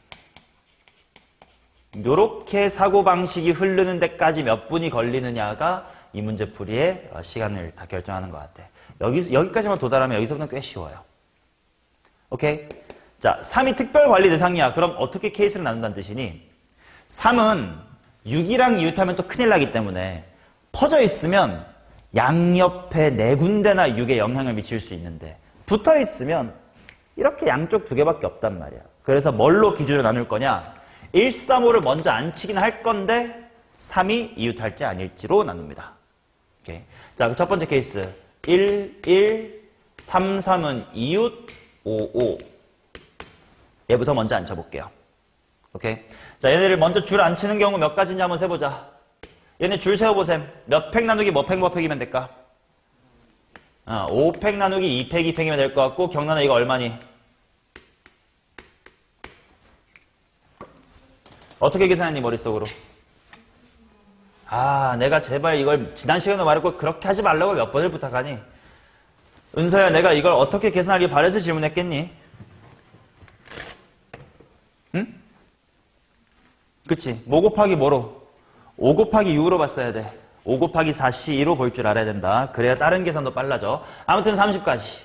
S1: 요렇게 사고방식이 흐르는 데까지 몇 분이 걸리느냐가 이 문제 풀이의 시간을 다 결정하는 것 같아. 여기까지만 도달하면 여기서부터는 꽤 쉬워요. 오케이? 자, 3이 특별 관리 대상이야. 그럼 어떻게 케이스를 나눈다는 뜻이니? 3은 6이랑 이웃하면 또 큰일 나기 때문에 퍼져 있으면 양옆에 4군데나 6에 영향을 미칠 수 있는데 붙어 있으면 이렇게 양쪽 2개밖에 없단 말이야. 그래서 뭘로 기준을 나눌 거냐? 1, 3, 5를 먼저 안 치긴 할 건데 3이 이웃할지 아닐지로 나눕니다. 오케이. 자, 첫 번째 케이스 1, 1, 3, 3은 이웃, 5, 5 얘부터 먼저 앉혀볼게요. 오케이. 자, 얘네를 먼저 줄 안 치는 경우 몇 가지인지 한번 세보자. 얘네 줄 세워보셈. 몇 팩 나누기 뭐 팩 뭐 팩이면 될까? 5팩 나누기 2팩 2팩이면 될 것 같고 경란아 이거 얼마니? 어떻게 계산했니 머릿속으로? 아, 내가 제발 이걸 지난 시간에 말했고 그렇게 하지 말라고 몇 번을 부탁하니? 은서야, 내가 이걸 어떻게 계산하길 바래서 질문했겠니? 응? 그치? 뭐 곱하기 뭐로? 5 곱하기 6으로 봤어야 돼. 5 곱하기 4C로 볼 줄 알아야 된다. 그래야 다른 계산도 빨라져. 아무튼 30까지.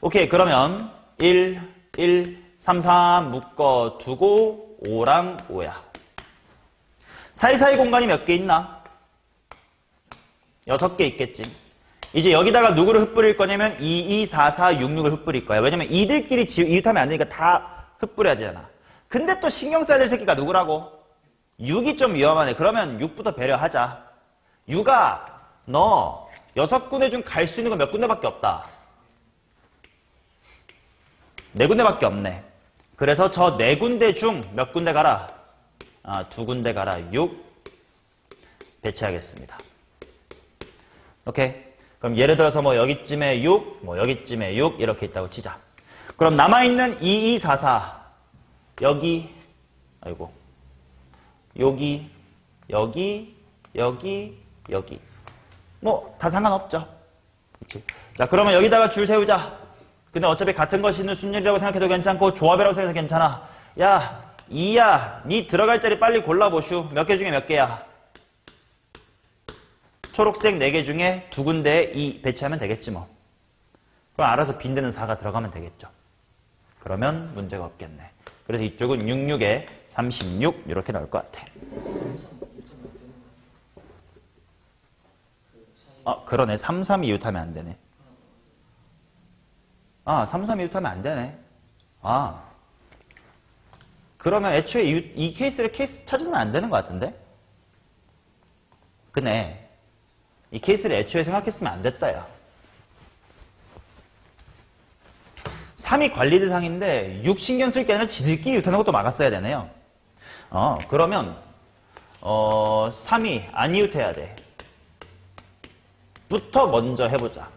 S1: 오케이, 그러면 1, 1, 3, 3 묶어 두고 5랑 5야. 사이사이 공간이 몇 개 있나? 6개 있겠지. 이제 여기다가 누구를 흩뿌릴 거냐면 2, 2, 4, 4, 6, 6을 흩뿌릴 거야. 왜냐면 이들끼리 이웃하면 안 되니까 다 흩뿌려야 되잖아. 근데 또 신경 써야 될 새끼가 누구라고? 6이 좀 위험하네. 그러면 6부터 배려하자. 6아, 너 6군데 중 갈 수 있는 건 몇 군데밖에 없다. 4군데밖에 없네. 그래서 저 4군데 중 몇 군데 가라? 2군데 가라. 6 배치하겠습니다. 오케이? 그럼 예를 들어서 뭐 여기쯤에 6, 뭐 여기쯤에 6 이렇게 있다고 치자. 그럼 남아있는 2, 2, 4, 4 여기, 아이고 여기, 여기, 여기, 여기. 뭐 다 상관없죠. 그치? 자, 그러면 여기다가 줄 세우자. 근데 어차피 같은 것이 있는 순열이라고 생각해도 괜찮고 조합이라고 생각해도 괜찮아. 야, 2야, 니 들어갈 자리 빨리 골라보슈. 몇 개 중에 몇 개야? 초록색 4개 중에 2군데에 2 배치하면 되겠지 뭐. 그럼 알아서 빈대는 4가 들어가면 되겠죠. 그러면 문제가 없겠네. 그래서 이쪽은 66에 36 이렇게 나올 것 같아. 그러네. 3, 3 이웃하면 안 되네. 3, 3 이웃하면 안 되네. 그러면 애초에 이 케이스를 찾아서는 안 되는 것 같은데? 그네. 이 케이스를 애초에 생각했으면 안 됐다, 야. 3이 관리 대상인데 6 신경 쓸 게 아니라 지들끼리 이웃하는 것도 막았어야 되네요. 그러면 3이 안 이웃해야 돼. 부터 먼저 해보자.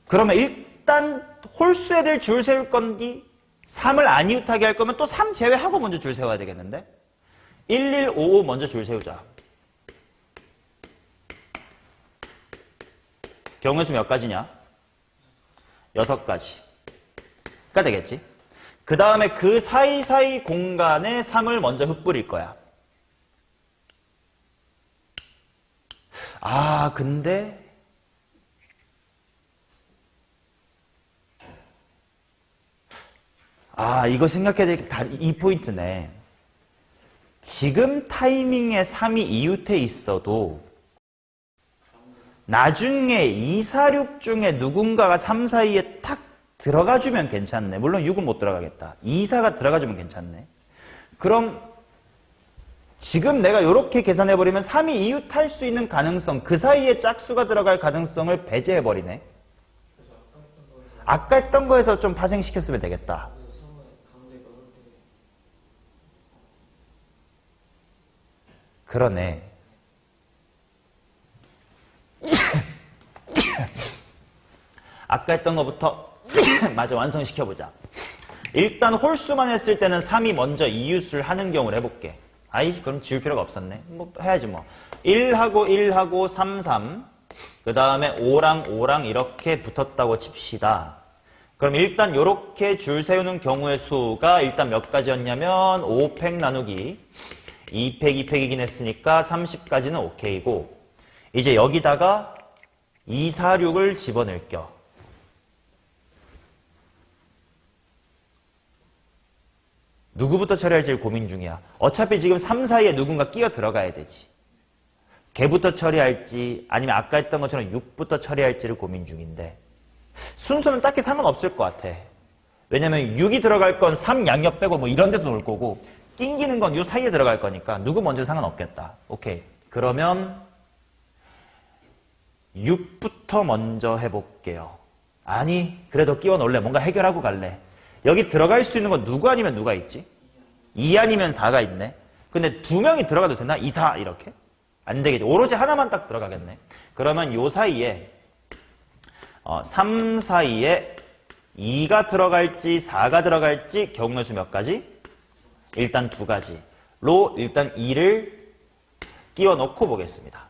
S1: 그러면 일단 홀수 애들 줄 세울 건디 3을 안 이웃하게 할 거면 또 3 제외하고 먼저 줄 세워야 되겠는데? 1, 1, 5, 5 먼저 줄 세우자. 경우의 수 몇 가지냐? 6가지가 되겠지. 그 다음에 그 사이사이 공간에 3을 먼저 흩뿌릴 거야. 근데 이거 생각해야 될 게 이 포인트네. 지금 타이밍에 3이 이웃해 있어도 나중에 2, 4, 6 중에 누군가가 3 사이에 탁 들어가주면 괜찮네. 물론 6은 못 들어가겠다. 2, 4가 들어가주면 괜찮네. 그럼 지금 내가 이렇게 계산해버리면 3이 이웃할 수 있는 가능성, 그 사이에 짝수가 들어갈 가능성을 배제해버리네. 아까 했던 거에서 좀 파생시켰으면 되겠다. 그러네. 아까 했던 것부터 맞아 완성시켜보자. 일단 홀수만 했을 때는 3이 먼저 이웃을 하는 경우를 해볼게. 아이 그럼 지울 필요가 없었네. 뭐 해야지 뭐. 1하고 1하고 3, 3. 그 다음에 5랑 5랑 이렇게 붙었다고 칩시다. 그럼 일단 이렇게 줄 세우는 경우의 수가 일단 몇 가지였냐면 5팩 나누기 2팩 2팩이긴 했으니까 30까지는 오케이고 이제 여기다가 2, 4, 6을 집어넣을 겨. 누구부터 처리할지 고민 중이야. 어차피 지금 3 사이에 누군가 끼어 들어가야 되지. 걔부터 처리할지 아니면 아까 했던 것처럼 6부터 처리할지를 고민 중인데 순서는 딱히 상관없을 것 같아. 왜냐면 6이 들어갈 건 3 양옆 빼고 뭐 이런 데서 놀 거고 낑기는 건 요 사이에 들어갈 거니까 누구 먼저 상관없겠다. 오케이. 그러면 6부터 먼저 해볼게요. 아니 그래도 끼워 넣을래. 뭔가 해결하고 갈래. 여기 들어갈 수 있는 건 누구 아니면 누가 있지? 2 아니면 4가 있네. 근데 2명이 들어가도 되나? 2, 4 이렇게? 안 되겠지. 오로지 하나만 딱 들어가겠네. 그러면 요 사이에 3 사이에 2가 들어갈지 4가 들어갈지 경우의 수 몇 가지? 일단 2가지로 일단 2를 끼워 넣고 보겠습니다.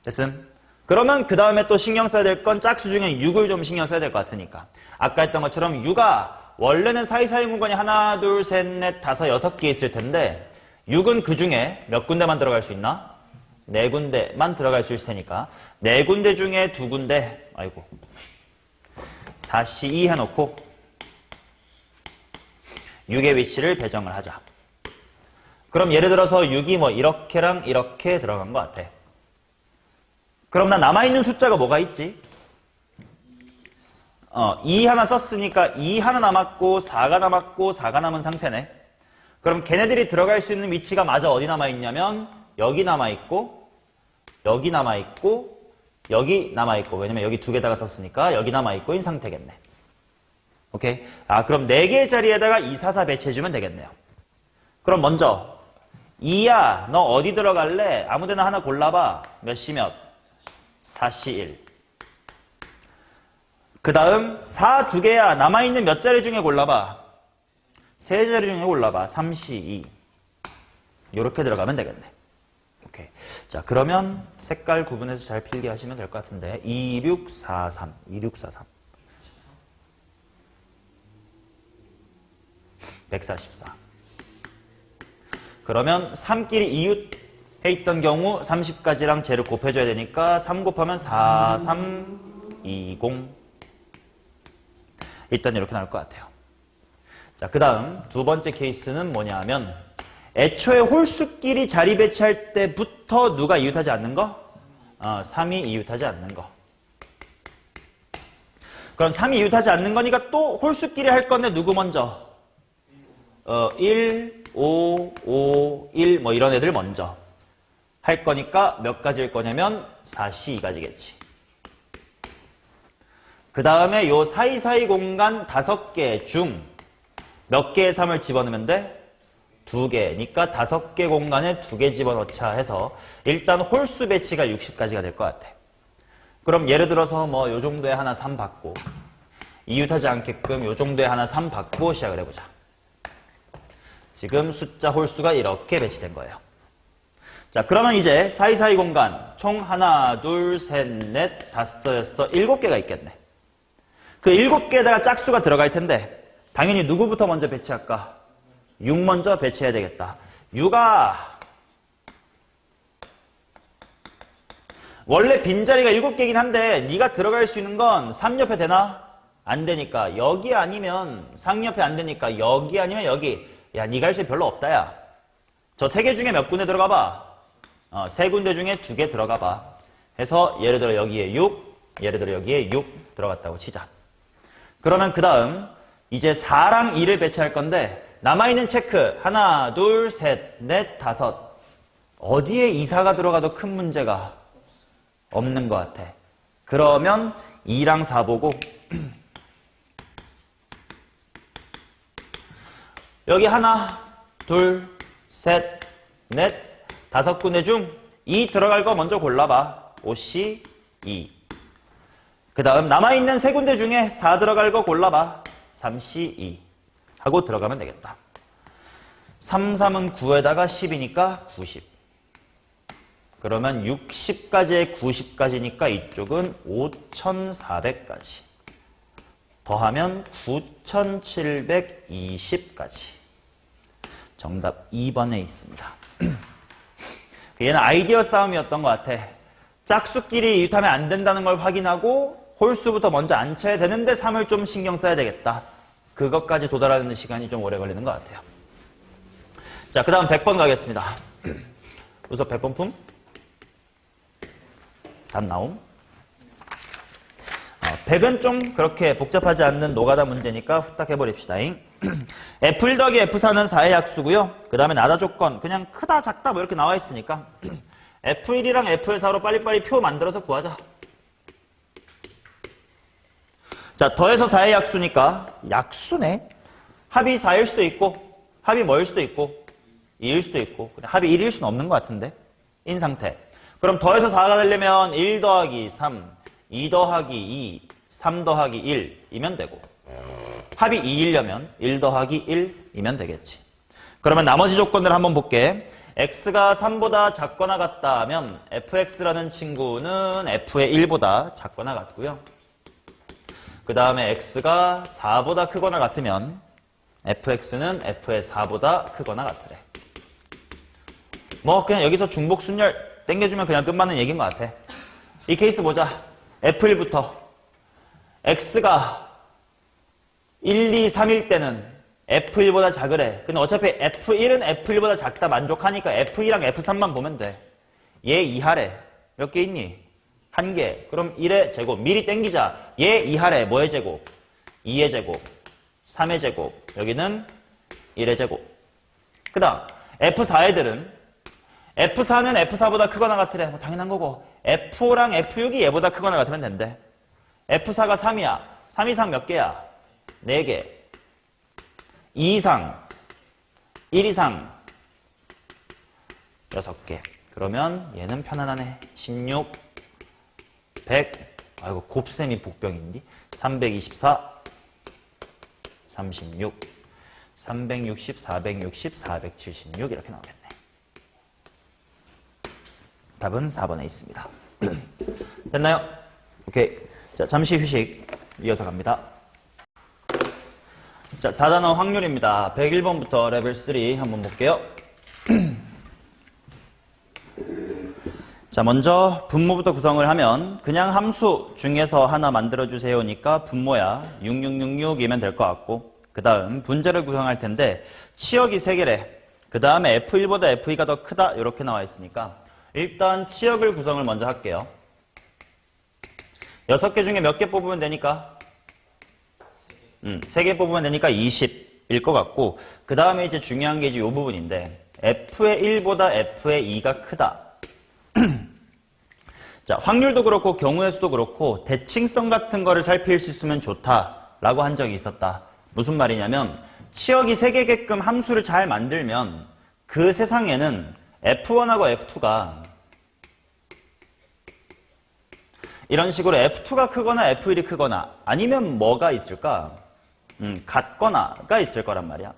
S1: 됐음? 그러면 그 다음에 또 신경 써야 될 건 짝수 중에 6을 좀 신경 써야 될 것 같으니까 아까 했던 것처럼 6가 원래는 사이사이 공간이 하나, 둘, 셋, 넷, 다섯, 6개 있을 텐데 6은 그 중에 몇 군데만 들어갈 수 있나? 4군데만 들어갈 수 있을 테니까 4군데 중에 2군데 아이고 4C2 해놓고 6의 위치를 배정을 하자. 그럼 예를 들어서 6이 뭐 이렇게랑 이렇게 들어간 것 같아. 그럼 나 남아있는 숫자가 뭐가 있지? 2 하나 썼으니까 2 하나 남았고 4가 남았고 4가 남은 상태네. 그럼 걔네들이 들어갈 수 있는 위치가 마저 어디 남아있냐면 여기 남아있고 여기 남아있고 여기 남아있고 왜냐면 여기 2개다가 썼으니까 여기 남아있고인 상태겠네. 오케이? 그럼 4개의 자리에다가 2, 4, 4 배치해주면 되겠네요. 그럼 먼저 2야 너 어디 들어갈래? 아무데나 하나 골라봐. 몇 시 몇? 4시 1. 그 다음 4 2개야 남아있는 몇 자리 중에 골라봐. 3자리 중에 골라봐. 3시 2. 이렇게 들어가면 되겠네. 오케이. 자 그러면 색깔 구분해서 잘 필기 하시면 될 것 같은데 2643 2643 144 그러면 3끼리 이웃해 있던 경우 30까지랑 쟤를 곱해줘야 되니까 3 곱하면 4320 일단 이렇게 나올 것 같아요. 자, 그 다음 두 번째 케이스는 뭐냐 하면 애초에 홀수끼리 자리 배치할 때부터 누가 이웃하지 않는 거? 3이 이웃하지 않는 거. 그럼 3이 이웃하지 않는 거니까 또 홀수끼리 할 건데 누구 먼저? 1, 5, 5, 1 뭐 이런 애들 먼저 할 거니까 몇 가지일 거냐면 4C 2가지겠지. 그 다음에 요 사이사이 공간 5개 중 몇 개의 3을 집어넣으면 돼? 2개니까 5개 공간에 2개 집어넣자 해서 일단 홀수 배치가 60가지가 될 것 같아. 그럼 예를 들어서 뭐 요 정도에 하나 3 받고 이웃하지 않게끔 요 정도에 하나 3 받고 시작을 해보자. 지금 숫자 홀수가 이렇게 배치된 거예요. 자 그러면 이제 사이사이 공간 총 하나 둘 셋 넷 다섯 여섯 7개가 있겠네. 그 7개에다가 짝수가 들어갈 텐데 당연히 누구부터 먼저 배치할까? 6 먼저 배치해야 되겠다. 6아 원래 빈자리가 7개이긴 한데 네가 들어갈 수 있는 건 3 옆에 되나? 안 되니까 여기 아니면 3 옆에 안 되니까 여기 아니면 여기. 야 네가 할 수 별로 없다 야. 저 3개 중에 몇 군데 들어가 봐? 3군데 중에 2개 들어가 봐. 해서 예를 들어 여기에 6 예를 들어 여기에 6 들어갔다고 치자. 그러면 그 다음 이제 4랑 2를 배치할 건데 남아있는 체크 하나 둘 셋 넷 다섯 어디에 2, 4가 들어가도 큰 문제가 없는 것 같아. 그러면 2랑 4 보고 여기 하나 둘 셋 넷 5군데 중 2 들어갈 거 먼저 골라봐. 5C 2. 그 다음 남아있는 세 군데 중에 4 들어갈 거 골라봐. 3C2 하고 들어가면 되겠다. 3, 3은 9에다가 10이니까 90. 그러면 60까지에 90까지니까 이쪽은 5400까지. 더하면 9720까지. 정답 2번에 있습니다. 얘는 아이디어 싸움이었던 것 같아. 짝수끼리 이웃하면 안 된다는 걸 확인하고 홀수부터 먼저 안 쳐야 되는데 3을 좀 신경 써야 되겠다. 그것까지 도달하는 시간이 좀 오래 걸리는 것 같아요. 자, 그 다음 100번 가겠습니다. 우선 100번 품. 답 나옴. 100은 좀 그렇게 복잡하지 않는 노가다 문제니까 후딱 해버립시다. F1 더하기 F4는 4의 약수고요. 그 다음에 나다 조건 그냥 크다 작다 뭐 이렇게 나와 있으니까 F1이랑 F4로 빨리빨리 표 만들어서 구하자. 자, 더해서 4의 약수니까 약수네. 합이 4일 수도 있고 합이 뭐일 수도 있고 2일 수도 있고 합이 1일 수는 없는 것 같은데 인 상태. 그럼 더해서 4가 되려면 1 더하기 3 2 더하기 2, 3 더하기 1이면 되고 합이 2이려면 1 더하기 1이면 되겠지. 그러면 나머지 조건을 한번 볼게. x가 3보다 작거나 같다 하면 fx라는 친구는 f의 1보다 작거나 같고요. 그 다음에 x가 4보다 크거나 같으면 fx는 f의 4보다 크거나 같으래. 뭐 그냥 여기서 중복순열 땡겨주면 그냥 끝맞는 얘기인 것 같아. 이 케이스 보자. F1부터 X가 1, 2, 3일 때는 F1보다 작으래. 근데 어차피 F1은 F1보다 작다 만족하니까 F2랑 F3만 보면 돼. 얘 이하래. 몇 개 있니? 1개. 그럼 1의 제곱. 미리 땡기자. 얘 이하래. 뭐의 제곱? 2의 제곱. 3의 제곱. 여기는 1의 제곱. 그 다음 F4 애들은 F4는 F4보다 크거나 같으래. 뭐 당연한 거고. F5랑 F6이 얘보다 크거나 같으면 된대. F4가 3이야. 3 이상 몇 개야? 4개. 2 이상, 1 이상, 6개. 그러면 얘는 편안하네. 16, 100, 아이고 곱셈이 복병인데 324, 36, 360, 460, 476 이렇게 나오겠네. 답은 4번에 있습니다. 됐나요? 오케이. 자, 잠시 휴식. 이어서 갑니다. 자, 4단원 확률입니다. 101번부터 레벨 3 한번 볼게요. 자, 먼저 분모부터 구성을 하면 그냥 함수 중에서 하나 만들어주세요니까 분모야 6666이면 될 것 같고 그 다음 분자를 구성할 텐데 치역이 3개래. 그 다음에 F1보다 F2가 더 크다 이렇게 나와 있으니까 일단 치역을 구성을 먼저 할게요. 6개 중에 몇 개 뽑으면 되니까? 3개 뽑으면 되니까 20일 것 같고 그 다음에 이제 중요한 게 이제 이 부분인데 F의 1보다 F의 2가 크다. 자, 확률도 그렇고 경우의 수도 그렇고 대칭성 같은 거를 살필 수 있으면 좋다라고 한 적이 있었다. 무슨 말이냐면 치역이 3개게끔 함수를 잘 만들면 그 세상에는 F1하고 F2가 이런 식으로 F2가 크거나 F1이 크거나 아니면 뭐가 있을까? 같거나가 있을 거란 말이야.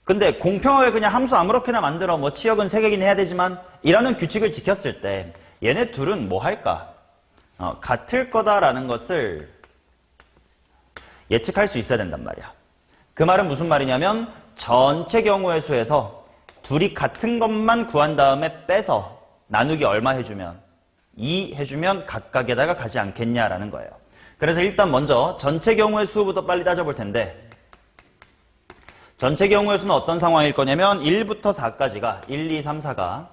S1: 근데 공평하게 그냥 함수 아무렇게나 만들어 뭐 치역은 3개긴 해야 되지만 이라는 규칙을 지켰을 때 얘네 둘은 뭐 할까? 같을 거다라는 것을 예측할 수 있어야 된단 말이야. 그 말은 무슨 말이냐면 전체 경우의 수에서 둘이 같은 것만 구한 다음에 빼서 나누기 얼마 해주면 2 해주면 각각에다가 가지 않겠냐라는 거예요. 그래서 일단 먼저 전체 경우의 수부터 빨리 따져볼 텐데 전체 경우의 수는 어떤 상황일 거냐면 1부터 4까지가 1, 2, 3, 4가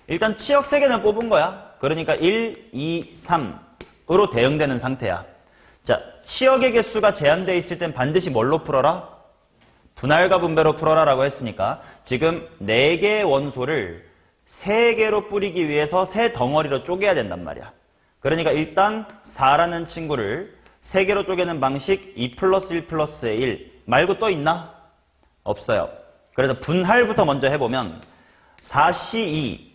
S1: 일단 치역 3개는 뽑은 거야. 그러니까 1, 2, 3으로 대응되는 상태야. 자, 치역의 개수가 제한되어 있을 땐 반드시 뭘로 풀어라? 분할과 분배로 풀어라 라고 했으니까 지금 4개의 원소를 3개로 뿌리기 위해서 3덩어리로 쪼개야 된단 말이야. 그러니까 일단 4라는 친구를 3개로 쪼개는 방식 2 플러스 1 플러스의 1 말고 또 있나? 없어요. 그래서 분할부터 먼저 해보면 4C2만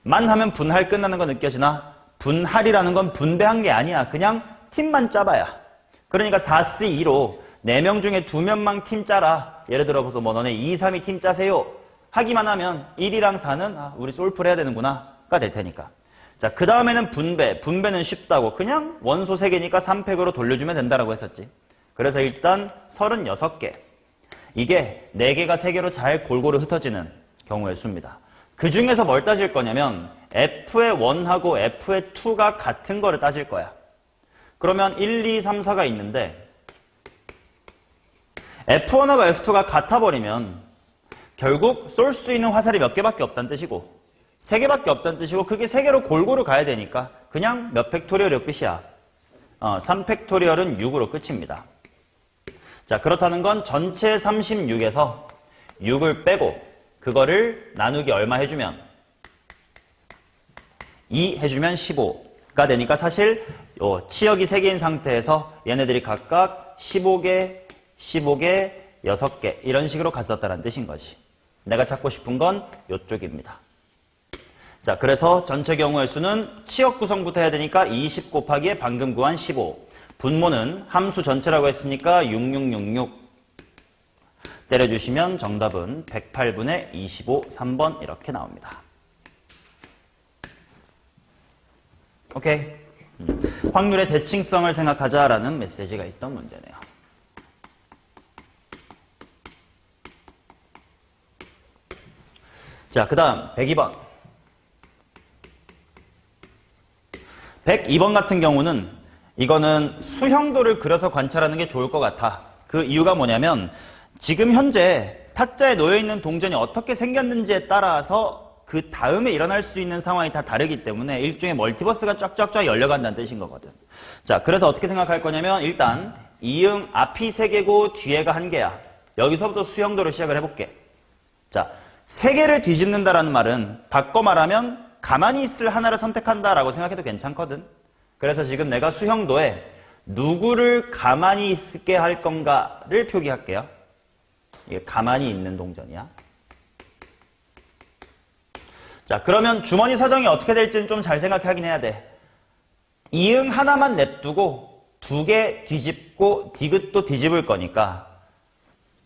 S1: 하면 분할 끝나는 거 느껴지나? 분할이라는 건 분배한 게 아니야. 그냥 팀만 짜봐야. 그러니까 4C2로 4명 중에 2명만 팀 짜라. 예를 들어서 뭐 너네 2, 3이 팀 짜세요. 하기만 하면 1이랑 4는 우리 솔프를 해야 되는구나가 될 테니까. 자, 그 다음에는 분배. 분배는 쉽다고. 그냥 원소 3개니까 3팩으로 돌려주면 된다라고 했었지. 그래서 일단 36개. 이게 4개가 3개로 잘 골고루 흩어지는 경우의 수입니다. 그 중에서 뭘 따질 거냐면 F의 1하고 F의 2가 같은 거를 따질 거야. 그러면 1, 2, 3, 4가 있는데 F1하고 F2가 같아버리면 결국 쏠 수 있는 화살이 몇 개밖에 없다는 뜻이고 3개밖에 없다는 뜻이고 그게 3개로 골고루 가야 되니까 그냥 몇 팩토리얼이 끝이야. 3팩토리얼은 6으로 끝입니다. 자, 그렇다는 건 전체 36에서 6을 빼고 그거를 나누기 얼마 해주면 2 해주면 15가 되니까 사실 치역이 3개인 상태에서 얘네들이 각각 15개, 15개, 6개 이런 식으로 갔었다는 뜻인 거지. 내가 찾고 싶은 건 이쪽입니다. 자, 그래서 전체 경우의 수는 치역 구성부터 해야 되니까 20 곱하기에 방금 구한 15. 분모는 함수 전체라고 했으니까 6666 때려주시면 정답은 108분의 25, 3번 이렇게 나옵니다. 오케이. 확률의 대칭성을 생각하자라는 메시지가 있던 문제네요. 자, 그 다음 102번. 102번 같은 경우는 이거는 수형도를 그려서 관찰하는 게 좋을 것 같아. 그 이유가 뭐냐면 지금 현재 탁자에 놓여있는 동전이 어떻게 생겼는지에 따라서 그 다음에 일어날 수 있는 상황이 다 다르기 때문에 일종의 멀티버스가 쫙쫙쫙 열려간다는 뜻인 거거든. 자, 그래서 어떻게 생각할 거냐면 일단 이응 앞이 3개고 뒤에가 1개야. 여기서부터 수형도를 시작을 해볼게. 자, 3개를 뒤집는다라는 말은 바꿔 말하면 가만히 있을 하나를 선택한다라고 생각해도 괜찮거든. 그래서 지금 내가 수형도에 누구를 가만히 있게 할 건가를 표기할게요. 이게 가만히 있는 동전이야. 자, 그러면 주머니 사정이 어떻게 될지는 좀 잘 생각하긴 해야 돼. 이응 하나만 냅두고 2개 뒤집고 디귿도 뒤집을 거니까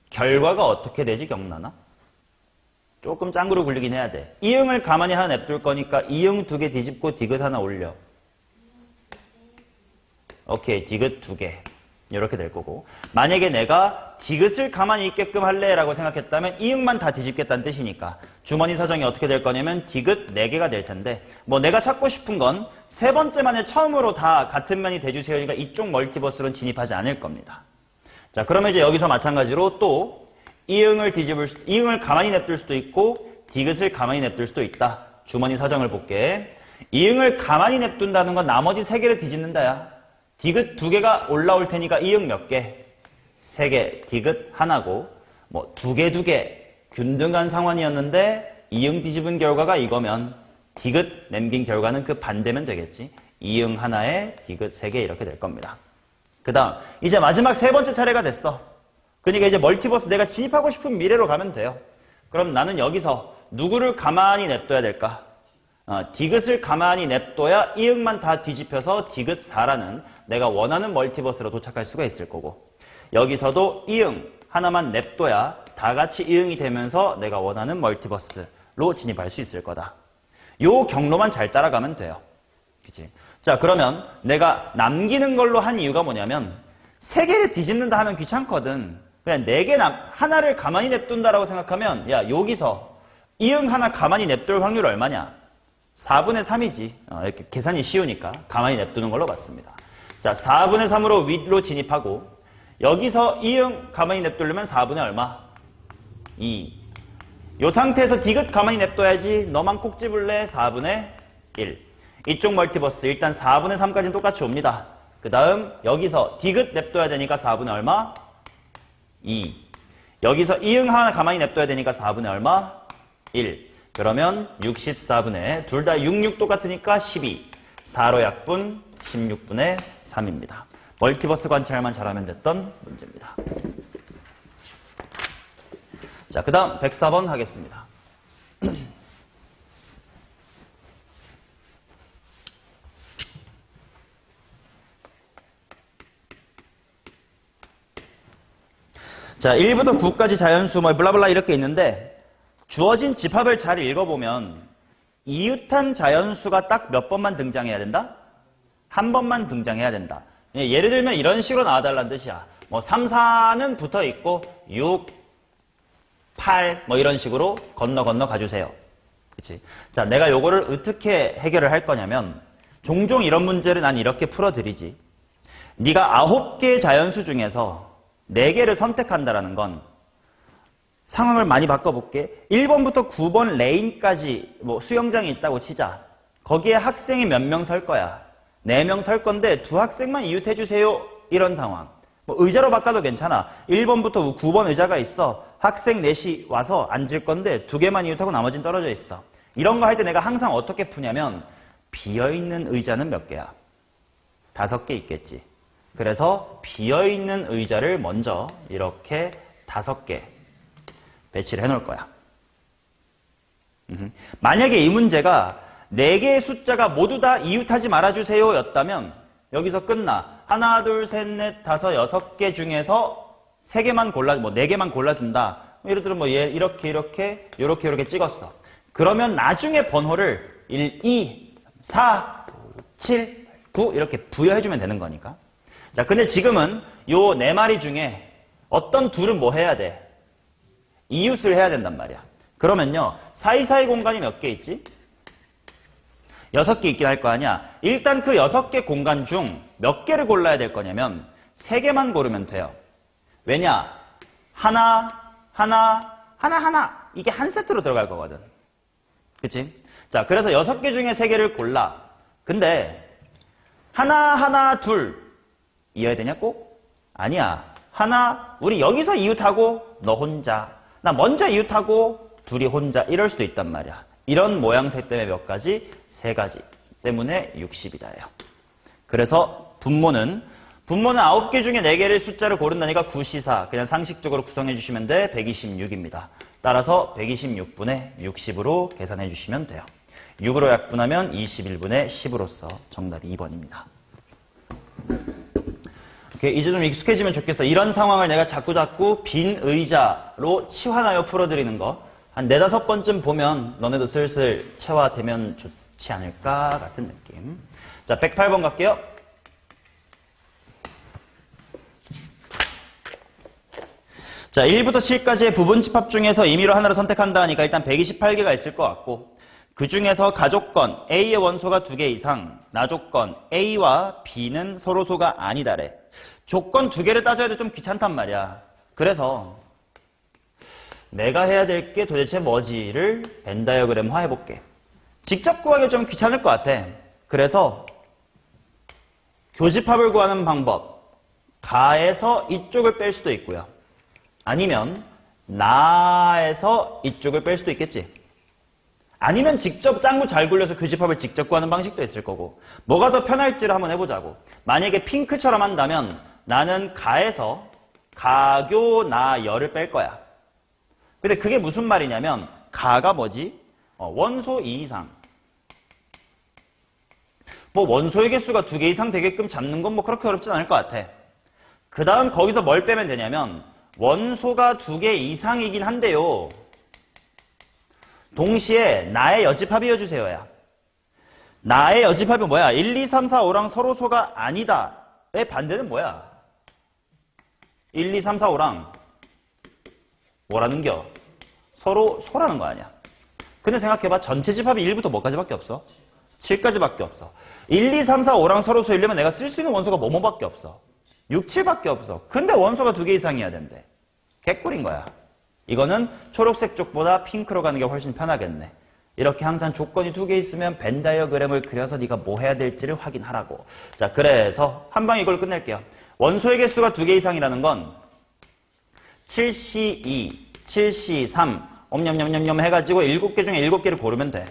S1: 결과가 어떻게 되지 기억나나? 조금 짱구로 굴리긴 해야 돼. 이응을 가만히 하나 냅둘 거니까 이응 2개 뒤집고 디귿 하나 올려. 오케이, 디귿 2개. 이렇게 될 거고. 만약에 내가 디귿을 가만히 있게끔 할래 라고 생각했다면 이응만 다 뒤집겠다는 뜻이니까 주머니 사정이 어떻게 될 거냐면 디귿 4개가 될 텐데 뭐 내가 찾고 싶은 건 세 번째 만에 처음으로 다 같은 면이 대주세요니까 이쪽 멀티버스로는 진입하지 않을 겁니다. 자, 그러면 이제 여기서 마찬가지로 또 이응을 가만히 냅둘 수도 있고 디귿을 가만히 냅둘 수도 있다. 주머니 사정을 볼게. 이응을 가만히 냅둔다는 건 나머지 3개를 뒤집는다야. 디귿 2개가 올라올 테니까 이응 몇 개? 3개, 디귿 하나고 뭐 2개 균등한 상황이었는데 이응 뒤집은 결과가 이거면 디귿 남긴 결과는 그 반대면 되겠지. 이응 하나에 디귿 3개 이렇게 될 겁니다. 그 다음 이제 마지막 3번째 차례가 됐어. 그러니까 이제 멀티버스 내가 진입하고 싶은 미래로 가면 돼요. 그럼 나는 여기서 누구를 가만히 냅둬야 될까? 디귿을 가만히 냅둬야 이응만 다 뒤집혀서 디귿 4라는 내가 원하는 멀티버스로 도착할 수가 있을 거고 여기서도 이응 하나만 냅둬야 다 같이 이응이 되면서 내가 원하는 멀티버스로 진입할 수 있을 거다. 요 경로만 잘 따라가면 돼요. 그치? 자, 그러면 내가 남기는 걸로 한 이유가 뭐냐면 3개를 뒤집는다 하면 귀찮거든. 그냥 4개 하나를 가만히 냅둔다라고 생각하면 야, 여기서 이응 하나 가만히 냅둘 확률 얼마냐? 4분의 3이지. 이렇게 계산이 쉬우니까 가만히 냅두는 걸로 봤습니다. 자, 4분의 3으로 위로 진입하고 여기서 이응 가만히 냅두려면 4분의 얼마? 2. 이 상태에서 디귿 가만히 냅둬야지. 너만 꼭 집을래? 4분의 1. 이쪽 멀티버스 일단 4분의 3까지는 똑같이 옵니다. 그 다음 여기서 디귿 냅둬야 되니까 4분의 얼마? 2. 여기서 이응 하나 가만히 냅둬야 되니까 4분의 얼마? 1. 그러면 64분의 둘 다 66 똑같으니까 12. 4로 약분 16분의 3입니다. 멀티버스 관찰만 잘하면 됐던 문제입니다. 자, 그 다음 104번 하겠습니다.
S2: 자, 1부터 9까지 자연수 뭐 블라블라 이렇게 있는데 주어진 집합을 잘 읽어보면 이웃한 자연수가 딱 몇 번만 등장해야 된다? 한 번만 등장해야 된다. 예를 들면 이런 식으로 나와달라는 뜻이야. 뭐 3, 4는 붙어 있고 6, 8 뭐 이런 식으로 건너 가주세요. 그치? 자, 내가 요거를 어떻게 해결을 할 거냐면 종종 이런 문제를 난 이렇게 풀어드리지. 네가 9개의 자연수 중에서 4개를 선택한다라는 건 상황을 많이 바꿔볼게. 1번부터 9번 레인까지 뭐 수영장이 있다고 치자. 거기에 학생이 몇 명 설 거야? 4명 설 건데 2학생만 이웃해주세요. 이런 상황. 뭐 의자로 바꿔도 괜찮아. 1번부터 9번 의자가 있어. 학생 4이 와서 앉을 건데 2개만 이웃하고 나머지는 떨어져 있어. 이런 거 할 때 내가 항상 어떻게 푸냐면 비어있는 의자는 몇 개야? 5개 있겠지. 그래서 비어있는 의자를 먼저 이렇게 5개 배치를 해놓을 거야. 만약에 이 문제가 4개의 숫자가 모두 다 이웃하지 말아주세요 였다면 여기서 끝나. 하나, 둘, 셋, 넷, 다섯, 6개 중에서 3개만 골라, 뭐 4개만 골라준다. 예를 들어 뭐 얘 이렇게 찍었어. 그러면 나중에 번호를 1, 2, 4, 7, 9 이렇게 부여해주면 되는 거니까. 자, 근데 지금은 요 4마리 중에 어떤 둘은 뭐 해야 돼? 이웃을 해야 된단 말이야. 그러면요, 사이사이 공간이 몇 개 있지? 6개 있긴 할 거 아니야. 일단 그 6개 공간 중 몇 개를 골라야 될 거냐면 3개만 고르면 돼요. 왜냐? 하나 이게 한 세트로 들어갈 거거든. 그치? 자, 그래서 6개 중에 3개를 골라. 근데 하나, 둘 이어야 되냐 꼭? 아니야. 하나, 우리 여기서 이웃하고 너 혼자. 나 먼저 이웃하고 둘이 혼자. 이럴 수도 있단 말이야. 이런 모양새 때문에 몇 가지? 3가지 때문에 60이다예요. 그래서 분모는 9개 중에 4개를 숫자를 고른다니까 9시사 그냥 상식적으로 구성해 주시면 돼. 126입니다. 따라서 126분의 60으로 계산해 주시면 돼요. 6으로 약분하면 21분의 10으로서 정답이 2번입니다. 오케이, 이제 좀 익숙해지면 좋겠어. 이런 상황을 내가 자꾸 빈 의자로 치환하여 풀어드리는 거 한 4, 5번쯤 보면 너네도 슬슬 체화되면 좋지 않을까 같은 느낌. 자, 108번 갈게요. 자, 1부터 7까지의 부분 집합 중에서 임의로 하나를 선택한다 하니까 일단 128개가 있을 것 같고 그 중에서 가족건 A의 원소가 2개 이상, 나족건 A와 B는 서로소가 아니다래. 조건 2개를 따져야 돼 좀 귀찮단 말이야. 그래서 내가 해야 될 게 도대체 뭐지를 벤 다이어그램화 해볼게. 직접 구하기 좀 귀찮을 것 같아. 그래서 교집합을 구하는 방법. 가에서 이쪽을 뺄 수도 있고요. 아니면 나에서 이쪽을 뺄 수도 있겠지. 아니면 직접 짱구 잘 굴려서 교집합을 직접 구하는 방식도 있을 거고. 뭐가 더 편할지를 한번 해보자고. 만약에 핑크처럼 한다면 나는 가에서 가교 나열을 뺄 거야. 근데 그게 무슨 말이냐면 가가 뭐지? 원소 2 이상. 뭐 원소의 개수가 2개 이상 되게끔 잡는 건 뭐 그렇게 어렵진 않을 것 같아. 그 다음 거기서 뭘 빼면 되냐면 원소가 2개 이상이긴 한데요. 동시에 나의 여집합이어주세요야. 나의 여집합이 뭐야? 1, 2, 3, 4, 5랑 서로소가 아니다. 의 반대는 뭐야? 1, 2, 3, 4, 5랑 뭐라는겨? 서로 소라는 거 아니야. 근데 생각해봐. 전체 집합이 1부터 뭐까지밖에 없어? 7까지밖에 없어. 1, 2, 3, 4, 5랑 서로 소이려면 내가 쓸 수 있는 원소가 뭐뭐밖에 없어. 6, 7밖에 없어. 근데 원소가 2개 이상이어야 된대. 개꿀인 거야. 이거는 초록색 쪽보다 핑크로 가는 게 훨씬 편하겠네. 이렇게 항상 조건이 2개 있으면 벤 다이어그램을 그려서 네가 뭐 해야 될지를 확인하라고. 자, 그래서 한 방에 이걸 끝낼게요. 원소의 개수가 2개 이상이라는 건 7C2, 7C3, 엄냠냠냠냠 해가지고 7개 중에 7개를 고르면 돼.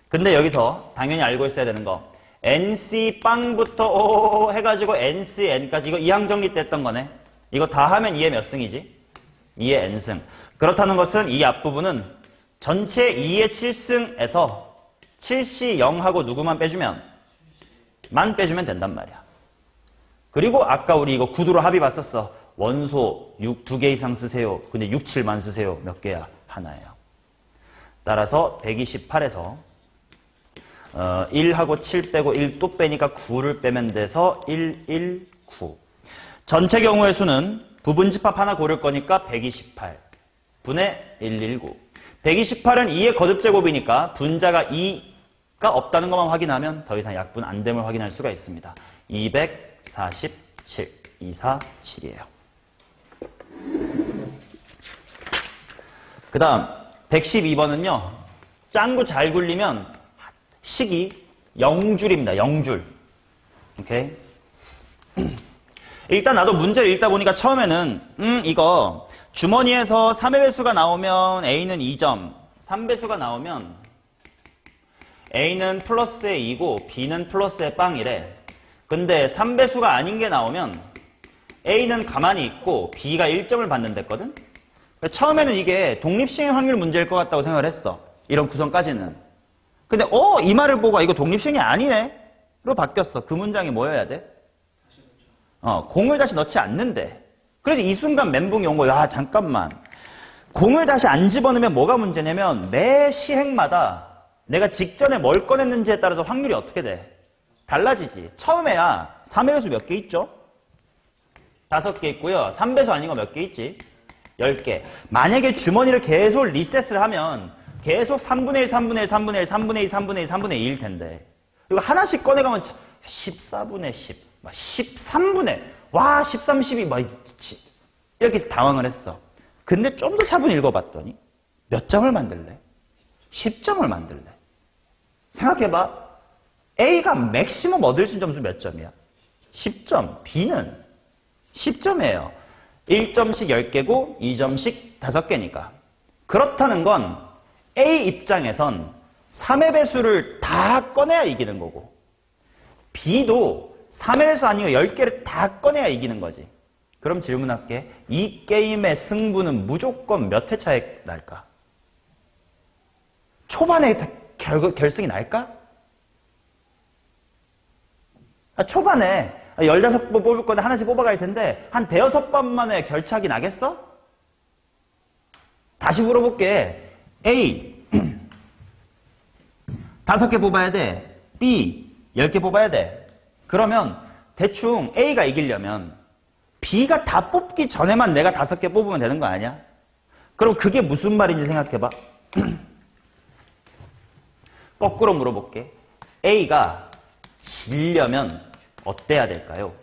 S2: 근데 여기서 당연히 알고 있어야 되는 거. NC 빵부터 오 해가지고 NCN까지 이거 이항정리 때 했던 거네. 이거 다 하면 2의 몇 승이지? 2의 N승. 그렇다는 것은 이 앞부분은 전체 2의 7승에서 7C0하고 누구만 빼주면? 만 빼주면 된단 말이야. 그리고 아까 우리 이거 구두로 합의 봤었어. 원소 6 2개 이상 쓰세요. 근데 6, 7만 쓰세요. 몇 개야? 하나예요. 따라서 128에서 1하고 7 빼고 1 또 빼니까 9를 빼면 돼서 1, 1, 9. 전체 경우의 수는 부분집합 하나 고를 거니까 128 분의 119. 128은 2의 거듭제곱이니까 분자가 2가 없다는 것만 확인하면 더 이상 약분 안 됨을 확인할 수가 있습니다. 247, 247이에요. 그 다음 112번은요. 짱구 잘 굴리면 식이 0줄입니다. 0줄. 오케이? 일단 나도 문제를 읽다 보니까 처음에는 이거 주머니에서 3의 배수가 나오면 A는 2점, 3배수가 나오면 A는 플러스의 2고 B는 플러스의 빵이래. 근데 3배수가 아닌 게 나오면 A는 가만히 있고 B가 1점을 받는댔거든? 처음에는 이게 독립시행 확률 문제일 것 같다고 생각을 했어. 이런 구성까지는. 근데 이 말을 보고 이거 독립시행이 아니네? 로 바뀌었어. 그 문장이 뭐여야 돼? 공을 다시 넣지 않는데. 그래서 이 순간 멘붕이 온 거야. 잠깐만. 공을 다시 안 집어넣으면 뭐가 문제냐면 매 시행마다 내가 직전에 뭘 꺼냈는지에 따라서 확률이 어떻게 돼? 달라지지. 처음에야 3의 배수 몇 개 있죠? 5개 있고요. 3배수 아닌 거 몇 개 있지? 10개. 만약에 주머니를 계속 리셋을 하면 계속 3분의 1, 3분의 1, 3분의 1, 3분의 2, 3분의 2, 3분의 2일 텐데. 이거 하나씩 꺼내가면 14분의 10, 13분의, 13, 12, 이렇게 당황을 했어. 근데 좀 더 차분히 읽어봤더니 몇 점을 만들래? 10점을 만들래. 생각해봐. A가 맥시멈 얻을 수 있는 점수 몇 점이야? 10점. B는 10점이에요. 1점씩 10개고 2점씩 5개니까. 그렇다는 건 A 입장에선 3의 배수를 다 꺼내야 이기는 거고 B도 3의 배수 아니고 10개를 다 꺼내야 이기는 거지. 그럼 질문할게. 이 게임의 승부는 무조건 몇 회 차에 날까? 초반에 결승이 날까? 초반에 15번 뽑을 건데 하나씩 뽑아갈 텐데 한 대여섯 번 만에 결착이 나겠어? 다시 물어볼게. A 5개 뽑아야 돼. B 10개 뽑아야 돼. 그러면 대충 A가 이기려면 B가 다 뽑기 전에만 내가 5개 뽑으면 되는 거 아니야? 그럼 그게 무슨 말인지 생각해봐. 거꾸로 물어볼게. A가 지려면 어때야 될까요?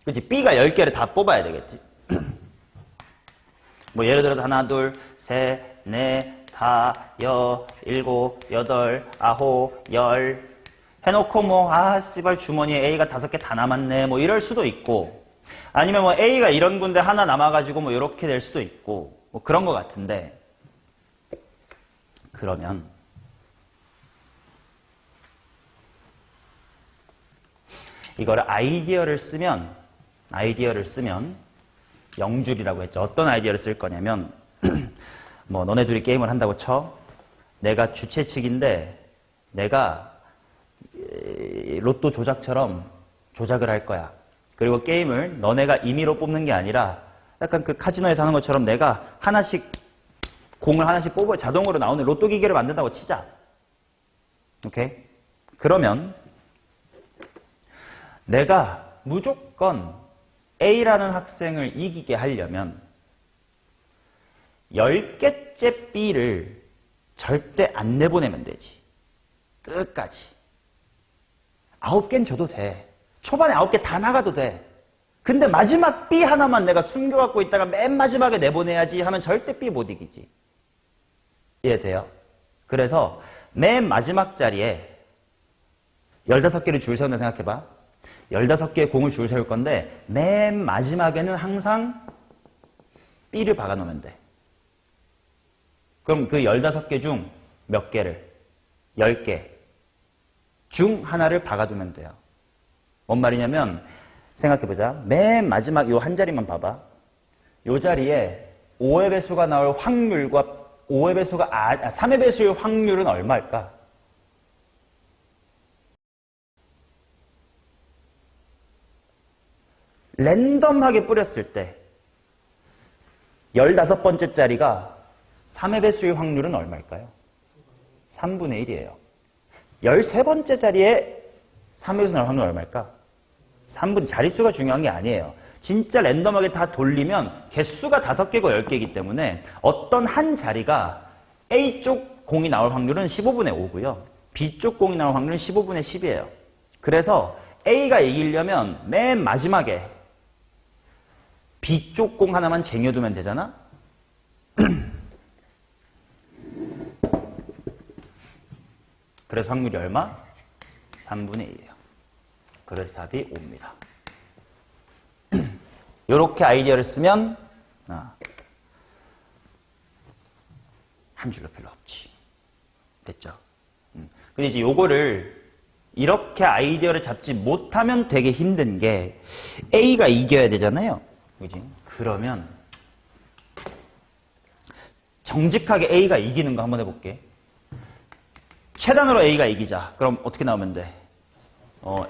S2: 그렇지. B가 10개를 다 뽑아야 되겠지. 뭐 예를 들어서 하나, 둘, 셋, 넷, 다, 일곱, 여덟, 아홉, 열 해놓고 씨발 주머니에 A가 5개 다 남았네 뭐 이럴 수도 있고 아니면 뭐 A가 이런 군데 하나 남아가지고 뭐 이렇게 될 수도 있고 뭐 그런 것 같은데 그러면 이거를 아이디어를 쓰면 0줄이라고 했죠. 어떤 아이디어를 쓸 거냐면 뭐 너네 둘이 게임을 한다고 쳐. 내가 주최 측인데 내가 로또 조작처럼 조작을 할 거야. 그리고 게임을 너네가 임의로 뽑는 게 아니라 약간 그 카지노에서 하는 것처럼 내가 하나씩 공을 하나씩 뽑아 자동으로 나오는 로또 기계를 만든다고 치자. 오케이? 그러면 내가 무조건 A라는 학생을 이기게 하려면 10개째 B를 절대 안 내보내면 되지. 끝까지. 9개는 줘도 돼. 초반에 9개 다 나가도 돼. 근데 마지막 B 하나만 내가 숨겨갖고 있다가 맨 마지막에 내보내야지 하면 절대 B 못 이기지. 이해돼요? 그래서 맨 마지막 자리에 15개를 줄 세운다 생각해봐. 15개의 공을 줄 세울 건데 맨 마지막에는 항상 B를 박아놓으면 돼. 그럼 그 15개 중 몇 개를? 10개 중 하나를 박아두면 돼요. 뭔 말이냐면 생각해보자. 맨 마지막 요 한 자리만 봐봐. 요 자리에 5의 배수가 나올 확률과 5의 배수가 3의 배수의 확률은 얼마일까? 랜덤하게 뿌렸을 때 15번째 자리가 3의 배수일 확률은 얼마일까요? 3분의 1이에요. 13번째 자리에 3의 배수 나올 확률은 얼마일까? 3분, 자릿수가 중요한 게 아니에요. 진짜 랜덤하게 다 돌리면 개수가 5개고 10개이기 때문에 어떤 한 자리가 A쪽 공이 나올 확률은 15분의 5고요. B쪽 공이 나올 확률은 15분의 10이에요. 그래서 A가 이기려면 맨 마지막에 B쪽 공 하나만 쟁여두면 되잖아? 그래서 확률이 얼마? 3분의 1이에요. 그래서 답이 5입니다. 이렇게 아이디어를 쓰면 한 줄로 별로 없지. 됐죠? 근데 이제 요거를 이렇게 아이디어를 잡지 못하면 되게 힘든 게 A가 이겨야 되잖아요. 그지? 그러면 정직하게 A가 이기는 거 한번 해볼게. 최단으로 A가 이기자. 그럼 어떻게 나오면 돼?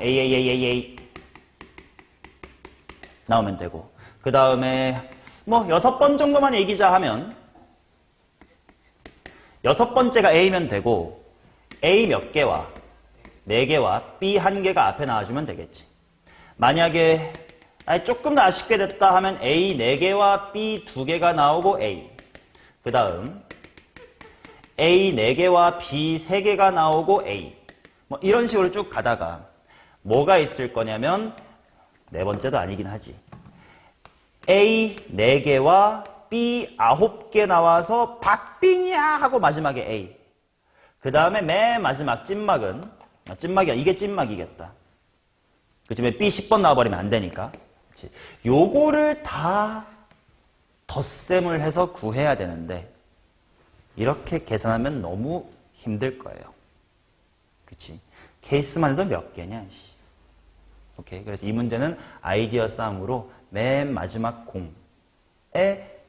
S2: A 나오면 되고, 그 다음에 뭐 6번 정도만 이기자 하면 6번째가 A면 되고 A 몇 개와 4개와 B 1개가 앞에 나와주면 되겠지. 만약에 조금 더 아쉽게 됐다 하면 A 4개와 B 2개가 나오고 A, 그 다음 A 4개와 B 3개가 나오고 A, 뭐 이런 식으로 쭉 가다가 뭐가 있을 거냐면 네 번째도 아니긴 하지. A 4개와 B 9개 나와서 박빙이야 하고 마지막에 A. 그 다음에 맨 마지막 찐막은 찐막이야. 이게 찐막이겠다. 그쯤에 B 10번 나와버리면 안 되니까. 그치? 요거를 다 덧셈을 해서 구해야 되는데 이렇게 계산하면 너무 힘들 거예요. 그치? 케이스만 해도 몇 개냐? 오케이. 그래서 이 문제는 아이디어 싸움으로 맨 마지막 공에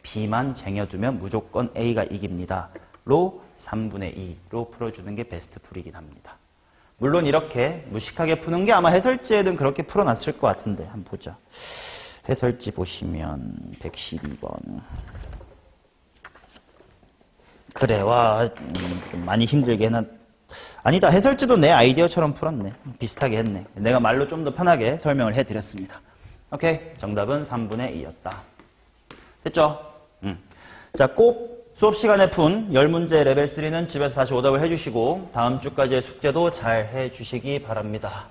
S2: B만 쟁여두면 무조건 A가 이깁니다. 로 3분의 2로 풀어주는 게 베스트 풀이긴 합니다. 물론 이렇게 무식하게 푸는 게 아마 해설지에는 그렇게 풀어놨을 것 같은데 한번 보자. 해설지 보시면 112번. 그래, 와, 좀 많이 힘들게 해놨. 아니다, 해설지도 내 아이디어처럼 풀었네. 비슷하게 했네. 내가 말로 좀 더 편하게 설명을 해드렸습니다. 오케이, 정답은 3분의 2였다. 됐죠? 자, 꼭 수업 시간에 푼 10문제 레벨 3는 집에서 다시 오답을 해주시고 다음 주까지의 숙제도 잘 해주시기 바랍니다.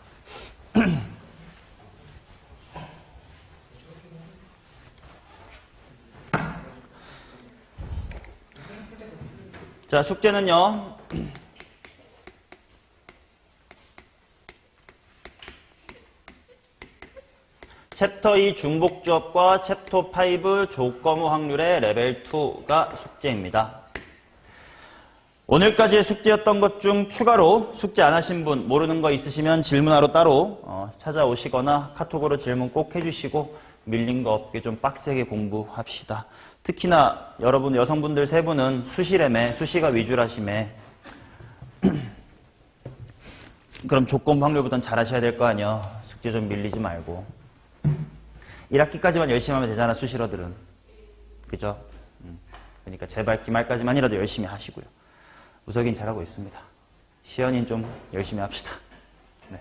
S2: 자, 숙제는요. 챕터 2 중복주업과 챕터 5 조건부 확률의 레벨 2가 숙제입니다. 오늘까지의 숙제였던 것 중 추가로 숙제 안 하신 분 모르는 거 있으시면 질문하러 따로 찾아오시거나 카톡으로 질문 꼭 해주시고 밀린 거 없게 좀 빡세게 공부합시다. 특히나 여러분 여성분들 3분은 수시래매, 수시가 위주라심에 그럼 조건부 확률보단 잘하셔야 될 거 아니야. 숙제 좀 밀리지 말고 1학기까지만 열심히 하면 되잖아, 수시러들은. 그죠? 그러니까 제발 기말까지만이라도 열심히 하시고요. 우석이는 잘하고 있습니다. 시연이는 좀 열심히 합시다. 네.